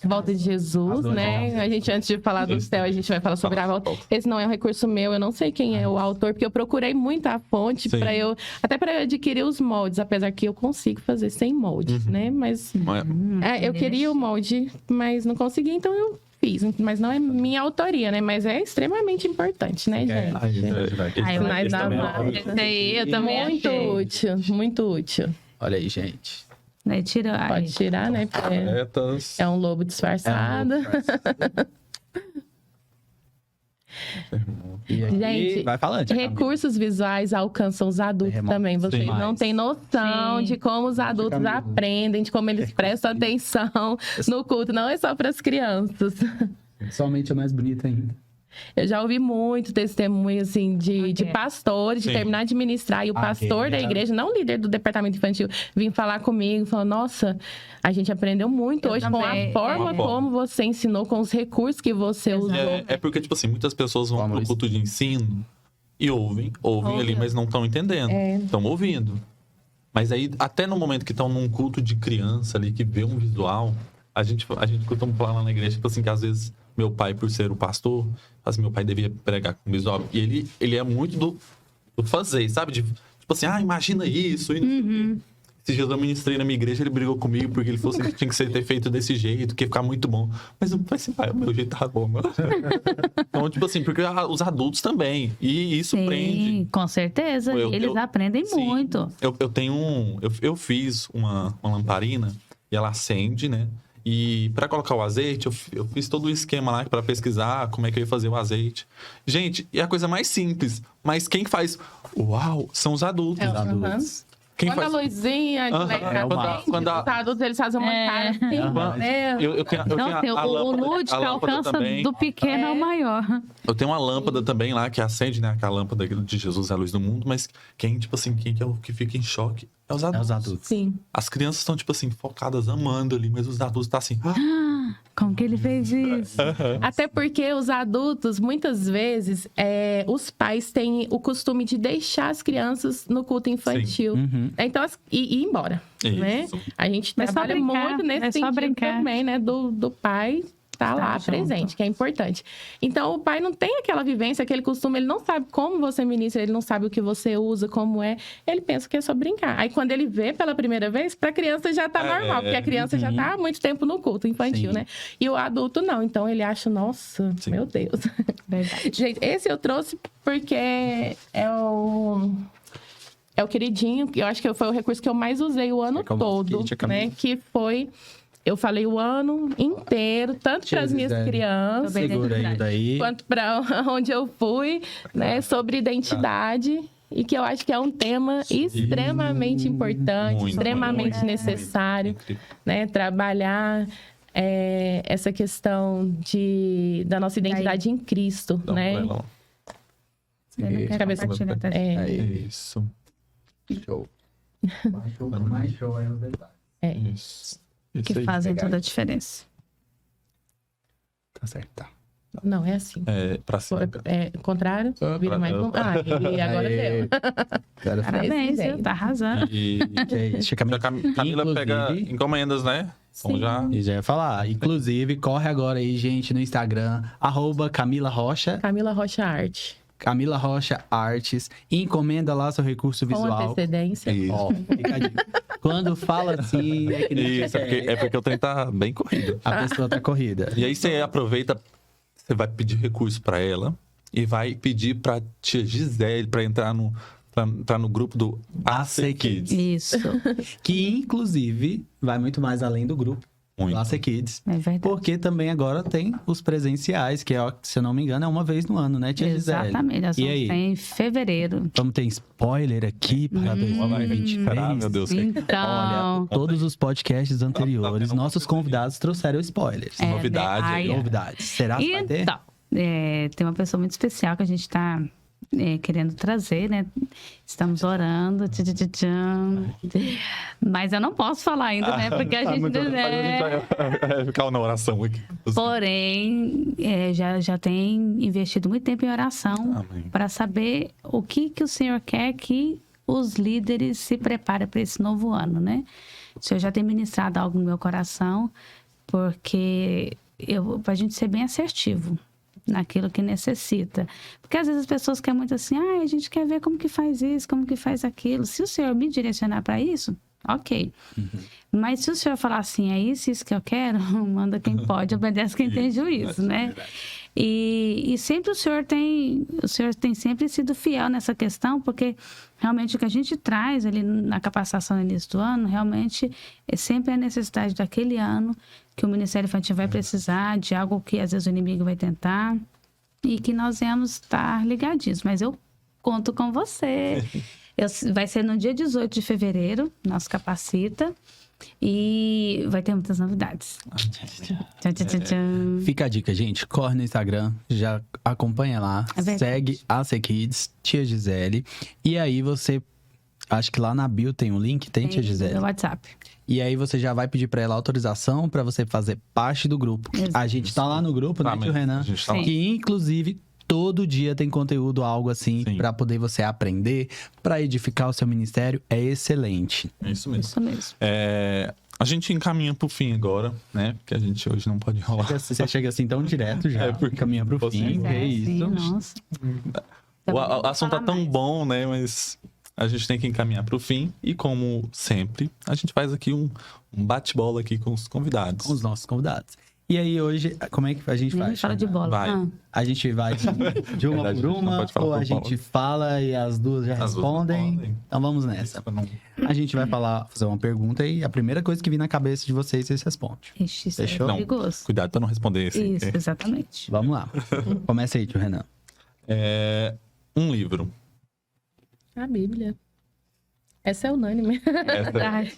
volta de Jesus, As duas né? voltas. A gente, antes de falar do céu, a gente vai falar sobre a volta. Esse não é um recurso meu, eu não sei quem é o autor, porque eu procurei muito a fonte Sim. para eu, até para adquirir os moldes, apesar que eu consigo fazer sem molde, né? Mas eu queria o molde, mas não consegui, então eu fiz. Mas não é minha autoria, né? Mas é extremamente importante, né, gente? Ai, eu Sinais da também é mão. maravilhoso. Esse aí eu também Muito achei. útil, muito útil. Olha aí, gente. Né, tira... ai, Pode tirar, né? Porque Poetas. é um lobo disfarçado. E aí, Gente, vai falando, tia Camila. Recursos visuais alcançam os adultos Terremoto. também. Vocês Sim. não têm noção Sim. de como os adultos Camila. aprendem, de como eles prestam atenção no culto. Não é só para as crianças. Somente é mais bonita ainda. Eu já ouvi muito testemunho, assim, de pastores, de Sim. terminar de ministrar. E o pastor da igreja, não o líder do departamento infantil, vim falar comigo, falou, nossa, a gente aprendeu muito Eu hoje com a também, forma é. como você ensinou, com os recursos que você usou. É porque, tipo assim, muitas pessoas vão Vamos pro culto de ensino e ouvem ali, mas não estão entendendo. Estão ouvindo. Mas aí, até no momento que estão num culto de criança ali, que vê um visual, a gente costuma falar lá na igreja, tipo assim, que às vezes meu pai, por ser o pastor, assim, meu pai devia pregar com visual. E ele é muito do fazer, sabe? Tipo assim, imagina isso. Esses dias eu ministrei na minha igreja, ele brigou comigo porque ele falou assim que tinha que ter feito desse jeito, que ia ficar muito bom. Mas eu falei assim, pai, o meu jeito tá bom, mano. Então, tipo assim, porque os adultos também. E isso Sim, prende. com certeza. Eles aprendem Sim. muito. Eu fiz uma lamparina e ela acende, né? E para colocar o azeite, eu fiz todo o esquema lá para pesquisar como é que eu ia fazer o azeite. Gente, é a coisa mais simples. Mas quem faz uau são os adultos. Os adultos. Quem Quando faz... a luzinha Aham, quando os adultos eles fazem uma cara assim, Aham. né? Eu tenho Então, a assim, o lâmpada, lúdico a lâmpada alcança também. do pequeno ao maior. Eu tenho uma lâmpada também lá que acende, né? Aquela lâmpada de Jesus é a luz do mundo. Mas quem, tipo assim, quem é o que fica em choque é os É adultos. os adultos. Sim. As crianças estão, tipo assim, focadas, amando ali. Mas os adultos estão assim... Como que ele fez isso? Até porque os adultos, muitas vezes, os pais têm o costume de deixar as crianças no culto infantil. Uhum. Então, e ir embora, né? Isso. A gente É só trabalha brincar, muito nesse é só sentido brincar. também, né? Do pai tá lá junto. presente, que é importante. Então, o pai não tem aquela vivência, aquele costume, ele não sabe como você ministra, ele não sabe o que você usa, como é. Ele pensa que é só brincar. Aí, quando ele vê pela primeira vez, pra criança já tá normal, porque a criança já tá há muito tempo no culto infantil, Sim. né? E o adulto não. Então, ele acha, nossa, Sim. meu Deus. Verdade. Gente, esse eu trouxe porque é o queridinho, eu acho que foi o recurso que eu mais usei o ano Como todo, aqui, tia Camila. né? Que foi... Eu falei o ano inteiro, tanto para as minhas Jesus, crianças, Também. Segura aí daí. quanto para onde eu fui, né? Sobre identidade. E que eu acho que é um tema extremamente importante, Muito, extremamente muito, necessário, Incrível. né? Trabalhar essa questão da nossa identidade em Cristo, Então, né? vai lá. Você não quer Cabeça- compartilhar, tá? Isso. Show. Mais show é os detalhes. Isso. Isso Que aí. fazem Legal. toda a diferença. Tá certo, tá. Não, é assim. Pra cima. Contrário, vira mais um. E agora Aê. deu. Agora foi. Parabéns, Esse viu? Tá arrasando. E Que é isso, tia Camila. Camila pega Inclusive- encomendas, né? Então já... E já ia falar. Inclusive, corre agora aí, gente, no Instagram, @Camila Rocha, Camila Rocha Arte. Camila Rocha Artes. Encomenda lá seu recurso Com visual. antecedência. Isso. Ó, fica a dica. Quando fala assim, é que nem Isso, é porque o trem tá bem corrido. a pessoa tá corrida. E aí você aproveita, você vai pedir recurso pra ela e vai pedir pra tia Gisele pra entrar no grupo do AC Kids. Isso, Que, inclusive, vai muito mais além do grupo Muito. do AC Kids. é verdade. Porque também agora tem os presenciais, que é, se eu não me engano, é uma vez no ano, né, tia Gisele? Exatamente, nós E vamos aí? ter em fevereiro. Vamos ter spoiler aqui para 2023. Ah, meu Deus. Então, Olha, todos os podcasts anteriores, nossos convidados trouxeram spoilers. É, Novidade né? aí. Ai, Novidades. Será que vai ter? então, tem uma pessoa muito especial que a gente está querendo trazer, né? Estamos orando, mas eu não posso falar ainda, né? Porque a gente... vai ficar na oração aqui. Porém, já tem investido muito tempo em oração Amém. para saber o que o Senhor quer que os líderes se preparem para esse novo ano, né? O Senhor já tem ministrado algo no meu coração, porque para a gente ser bem assertivo naquilo que necessita. Porque às vezes as pessoas querem muito assim, a gente quer ver como que faz isso, como que faz aquilo. Se o Senhor me direcionar para isso, ok. Mas se o Senhor falar assim, é isso que eu quero, manda quem pode, obedece quem tem juízo, né? E sempre o Senhor tem sempre sido fiel nessa questão, porque realmente o que a gente traz ali na capacitação no início do ano, realmente é sempre a necessidade daquele ano que o Ministério Infantil vai precisar de algo que às vezes o inimigo vai tentar e que nós vamos estar ligadinhos. Mas eu conto com você. Vai ser no dia 18 de fevereiro, nosso Capacita. E vai ter muitas novidades. Fica a dica, gente. Corre no Instagram, já acompanha lá. É verdade. Segue AC Kids, tia Gisele. E aí você... Acho que lá na bio tem um link, tem tia Gisele? No WhatsApp. E aí você já vai pedir pra ela autorização pra você fazer parte do grupo. Exato. A gente tá lá no grupo, né, Tá tio mesmo. Renan? A gente tá lá. Que inclusive todo dia tem conteúdo, algo assim, Sim. pra poder você aprender, pra edificar o seu ministério. É excelente. É isso mesmo. Isso mesmo. A gente encaminha pro fim agora, né? Porque a gente hoje não pode enrolar. Você chega assim tão direto já, porque caminha pro você- fim, Mas é isso. sim, nossa. O assunto tá Falar tão mais. bom, né? Mas a gente tem que encaminhar pro fim. E como sempre, a gente faz aqui um bate-bola aqui com os convidados. Com os nossos convidados. E aí hoje, como é que a gente Nem faz? fala de bola. Vai. A gente vai de uma Verdade, por a gente não uma, pode falar ou a por bola. gente fala e as duas já As duas respondem? respondem. Então vamos nessa. A gente vai fazer uma pergunta e a primeira coisa que vir na cabeça de vocês respondem. Ixi, isso Fechou? é perigoso. Cuidado pra não responder esse. Isso, exatamente. Vamos lá. Começa aí, tio Renan. Um livro. A Bíblia. Essa é unânime. Essa é Verdade.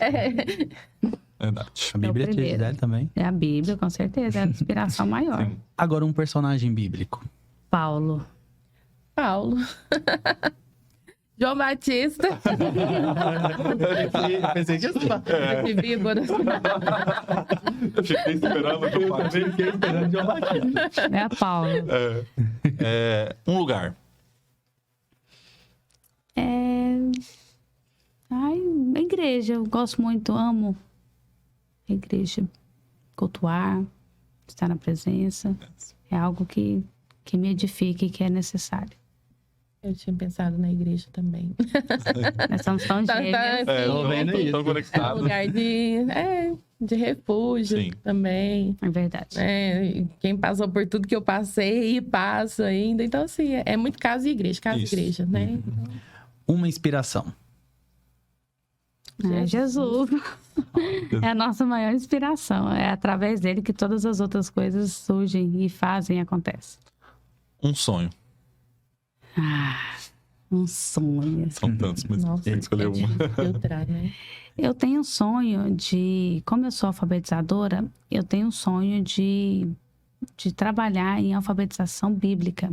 verdade. A Bíblia é tia primeiro. Gisele também. É a Bíblia, com certeza. É a inspiração maior. Sim. Agora um personagem bíblico. Paulo. Paulo. João Batista. Pensei que assim. De Bíblia. Eu fiquei esperando que eu Fiquei esperando de uma batida. É a Paulo. Um lugar. A igreja. Eu gosto muito, amo a igreja. Cultuar, estar na presença. É algo que me edifica e que é necessário. Eu tinha pensado na igreja também. Nós somos tão Tá, gêmeas. Tô vendo isso. Tão É um conectado. lugar de refúgio Sim. também. É verdade. Quem passou por tudo que eu passei e passa ainda. Então, assim, é muito casa e igreja, casa e Isso. igreja, né? Uma inspiração. É Jesus. É a nossa maior inspiração. É através dele que todas as outras coisas surgem e fazem e acontecem. Um sonho. Um sonho. São tantos, mas Nossa, tem que escolher é uma. difícil filtrar, né? Eu tenho um sonho de... Como eu sou alfabetizadora, eu tenho um sonho de trabalhar em alfabetização bíblica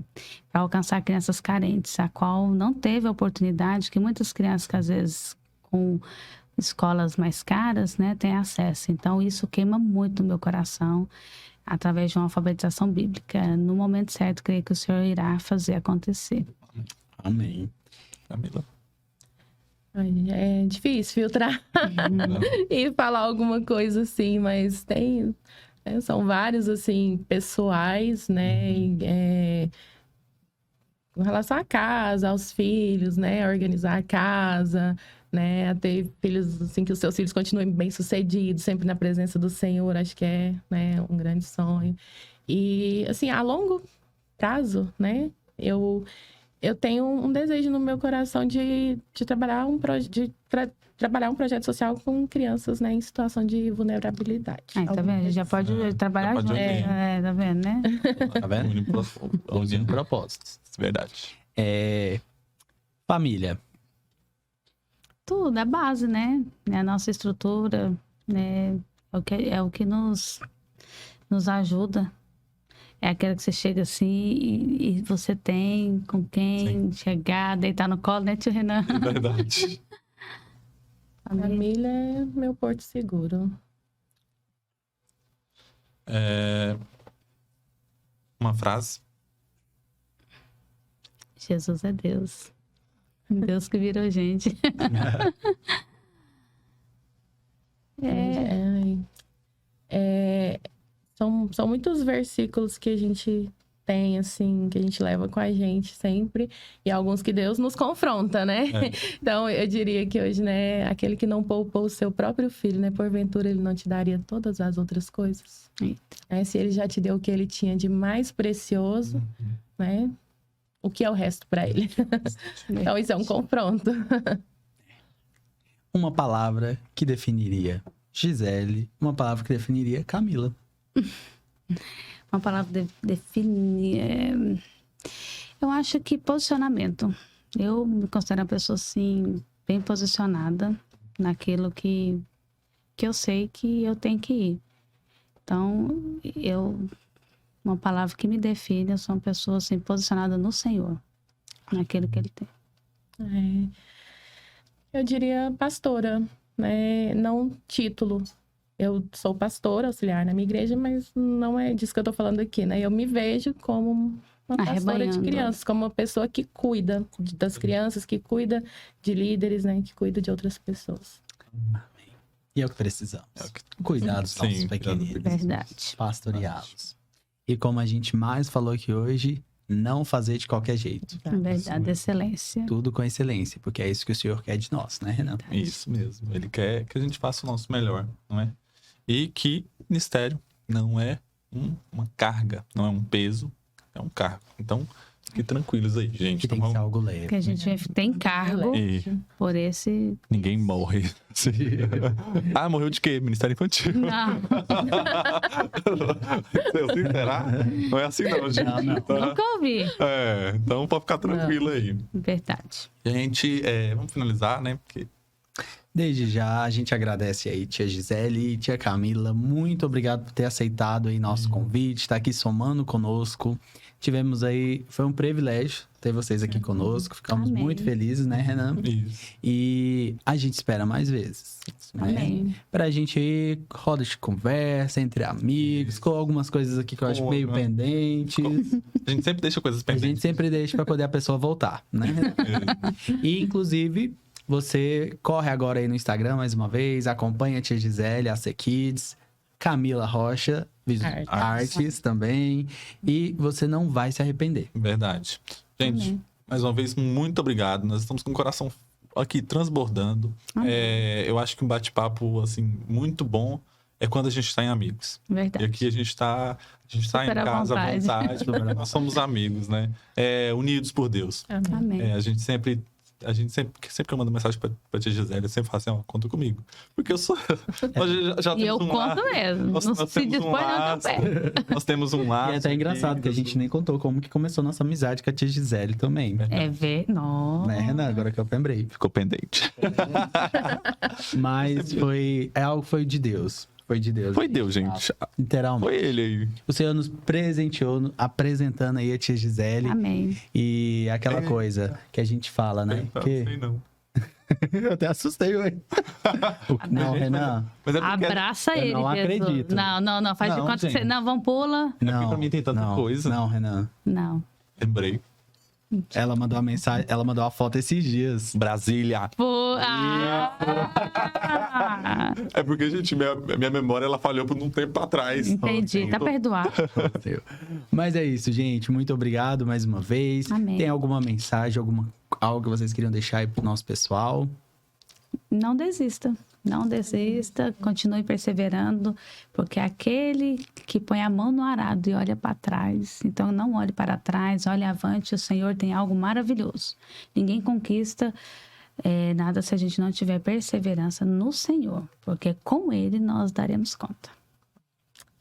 para alcançar crianças carentes, a qual não teve a oportunidade, que muitas crianças que às vezes com escolas mais caras, né, têm acesso. Então, isso queima muito no meu coração através de uma alfabetização bíblica. No momento certo, creio que o Senhor irá fazer acontecer. Amém. Camila. Ai, é difícil filtrar e falar alguma coisa assim, mas tem... são vários, assim, pessoais, né? Com relação à casa, aos filhos, né? Organizar a casa, né? A ter filhos, assim, que os seus filhos continuem bem-sucedidos, sempre na presença do Senhor, acho que é, né, um grande sonho. E, assim, a longo prazo, né? Eu tenho um desejo no meu coração de trabalhar trabalhar um projeto social com crianças, né, em situação de vulnerabilidade. Tá vendo? A gente já pode trabalhar junto. Tá vendo, né? Tá vendo? Unindo propósitos. Verdade. Família. Tudo, é base, né? É a nossa estrutura, né? É o que nos ajuda. É aquela que você chega assim e você tem com quem chegar, deitar no colo, né, tio Renan? É verdade. Família é meu porto seguro. Uma frase. Jesus é Deus. Deus que virou gente. São muitos versículos que a gente tem, assim, que a gente leva com a gente sempre. E alguns que Deus nos confronta, né? Então, eu diria que hoje, né? Aquele que não poupou o seu próprio filho, né? Porventura, ele não te daria todas as outras coisas. Se ele já te deu o que ele tinha de mais precioso, né? O que é o resto para ele? Então, isso é um confronto. Uma palavra que definiria Gisele, uma palavra que definiria Camila. Uma palavra definir. Eu acho que posicionamento. Eu me considero uma pessoa, assim, bem posicionada naquilo que eu sei que eu tenho que ir. Então, uma palavra que me define, eu sou uma pessoa, assim, posicionada no Senhor, naquilo que Ele tem. Eu diria pastora, né? Não título. Eu sou pastora auxiliar na minha igreja, mas não é disso que eu tô falando aqui, né? Eu me vejo como uma pastora de crianças, como uma pessoa que cuida das crianças, que cuida de líderes, né? Que cuida de outras pessoas. Amém. E é o que precisamos. Cuidar dos nossos pequeninos. Verdade. Pastoreá-los. E como a gente mais falou aqui hoje, não fazer de qualquer jeito. Verdade, excelência. Tudo com excelência, porque é isso que o Senhor quer de nós, né, Renan? Isso mesmo. Ele quer que a gente faça o nosso melhor, não é? E que ministério não é uma carga, não é um peso, é um cargo. Então, fiquem tranquilos aí, gente. Que tem que ser algo leve. Que a gente tem cargo por esse... Ninguém morre. Morreu de quê? Ministério Infantil. Não. Será? Não é assim não, gente. Não. Nunca ouvi. Então pode ficar tranquilo aí. Verdade. Gente, vamos finalizar, né? Porque... Desde já, a gente agradece aí, tia Gisele e tia Camila. Muito obrigado por ter aceitado aí nosso convite, estar aqui somando conosco. Tivemos aí, foi um privilégio ter vocês aqui conosco. Ficamos muito felizes, né, Renan? Isso. E a gente espera mais vezes. Amém. Né? Pra gente ir, roda de conversa entre amigos, com algumas coisas aqui que eu acho meio pendentes. A gente sempre deixa coisas A pendentes. gente sempre deixa pra poder a pessoa voltar, né? E, inclusive... Você corre agora aí no Instagram mais uma vez, acompanha a tia Gisele, a C-Kids, Camila Rocha, Artes também, e você não vai se arrepender. Verdade. Gente, mais uma vez, muito obrigado. Nós estamos com o coração aqui transbordando. Eu acho que um bate-papo, assim, muito bom é quando a gente está em amigos. Verdade. E aqui a gente está em casa à vontade. Nós somos amigos, né? Unidos por Deus. Amém. A gente sempre que eu mando mensagem pra tia Gisele, eu sempre falo assim, conta comigo. Porque eu sou... Nós já E eu conto mesmo. Nós se dispõe no teu pé. Nós temos um laço. E é até engraçado que a gente nem contou como que começou nossa amizade com a tia Gisele também. Nossa. Né, Renan? Agora que eu lembrei. Ficou pendente. Mas algo que foi de Deus. Foi de Deus. Foi Deus, gente. Literalmente. Foi ele aí. O Senhor nos presenteou apresentando aí a tia Gisele. Amém. E aquela coisa que a gente fala, né? Sei não. Eu até assustei, ué. Não, Renan. Mas é porque... Abraça Eu ele, não Jesus. acredito. Não. Faz de Não, conta que gente. você... Não, vamos pula. Não, pra mim tem tanta coisa. Não, Renan. Não. Lembrei. Ela mandou uma mensagem, ela mandou uma foto esses dias. Brasília. É porque, gente, minha memória, ela falhou por um tempo atrás. Entendi, tá perdoado. Mas é isso, gente. Muito obrigado mais uma vez. Amém. Tem alguma mensagem, algo que vocês queriam deixar aí pro nosso pessoal? não desista. Não desista, continue perseverando, porque aquele que põe a mão no arado e olha para trás, então não olhe para trás, olhe avante, o Senhor tem algo maravilhoso. Ninguém conquista nada se a gente não tiver perseverança no Senhor, porque com Ele nós daremos conta.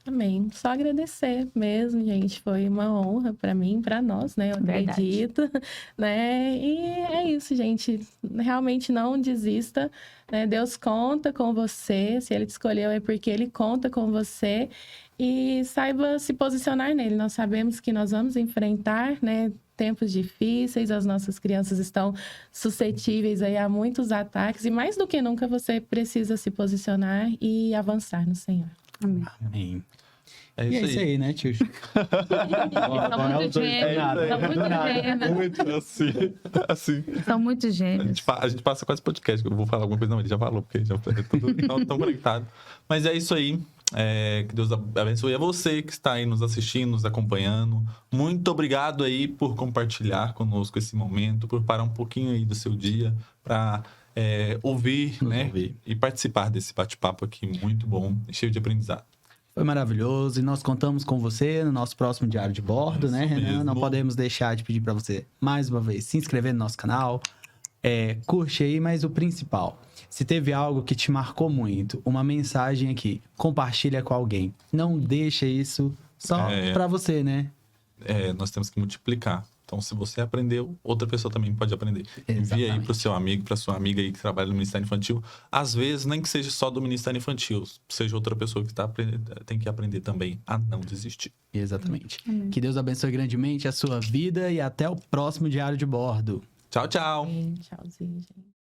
Amém. Só agradecer mesmo, gente. Foi uma honra para mim, para nós, né? Eu acredito, né? E é isso, gente. Realmente não desista, né? Deus conta com você. Se Ele te escolheu é porque Ele conta com você. E saiba se posicionar nele. Nós sabemos que nós vamos enfrentar, né? Tempos difíceis, as nossas crianças estão suscetíveis aí a muitos ataques. E mais do que nunca você precisa se posicionar e avançar no Senhor. Amém. Amém. É E é isso aí, né, tio? São muito gêmeos. São muito gêmeos. Muito assim. São muito gêmeos. A gente passa quase podcast, eu vou falar alguma coisa, não, ele já falou, porque já é tudo tão conectado. Mas é isso aí. Que Deus abençoe a você que está aí nos assistindo, nos acompanhando. Muito obrigado aí por compartilhar conosco esse momento, por parar um pouquinho aí do seu dia para ouvir, né? E participar desse bate-papo aqui muito bom e cheio de aprendizado. Foi maravilhoso e nós contamos com você no nosso próximo Diário de Bordo, né, Renan? Mesmo. Não podemos deixar de pedir para você, mais uma vez, se inscrever no nosso canal, curte aí, mas o principal, se teve algo que te marcou muito, uma mensagem aqui, compartilha com alguém. Não deixa isso só para você, né? Nós temos que multiplicar. Então, se você aprendeu, outra pessoa também pode aprender. Envia aí para o seu amigo, para sua amiga aí que trabalha no Ministério Infantil. Às vezes, nem que seja só do Ministério Infantil, seja outra pessoa que tem que aprender também a não desistir. Exatamente. Que Deus abençoe grandemente a sua vida e até o próximo Diário de Bordo. Tchau, tchau. Tchauzinho, gente.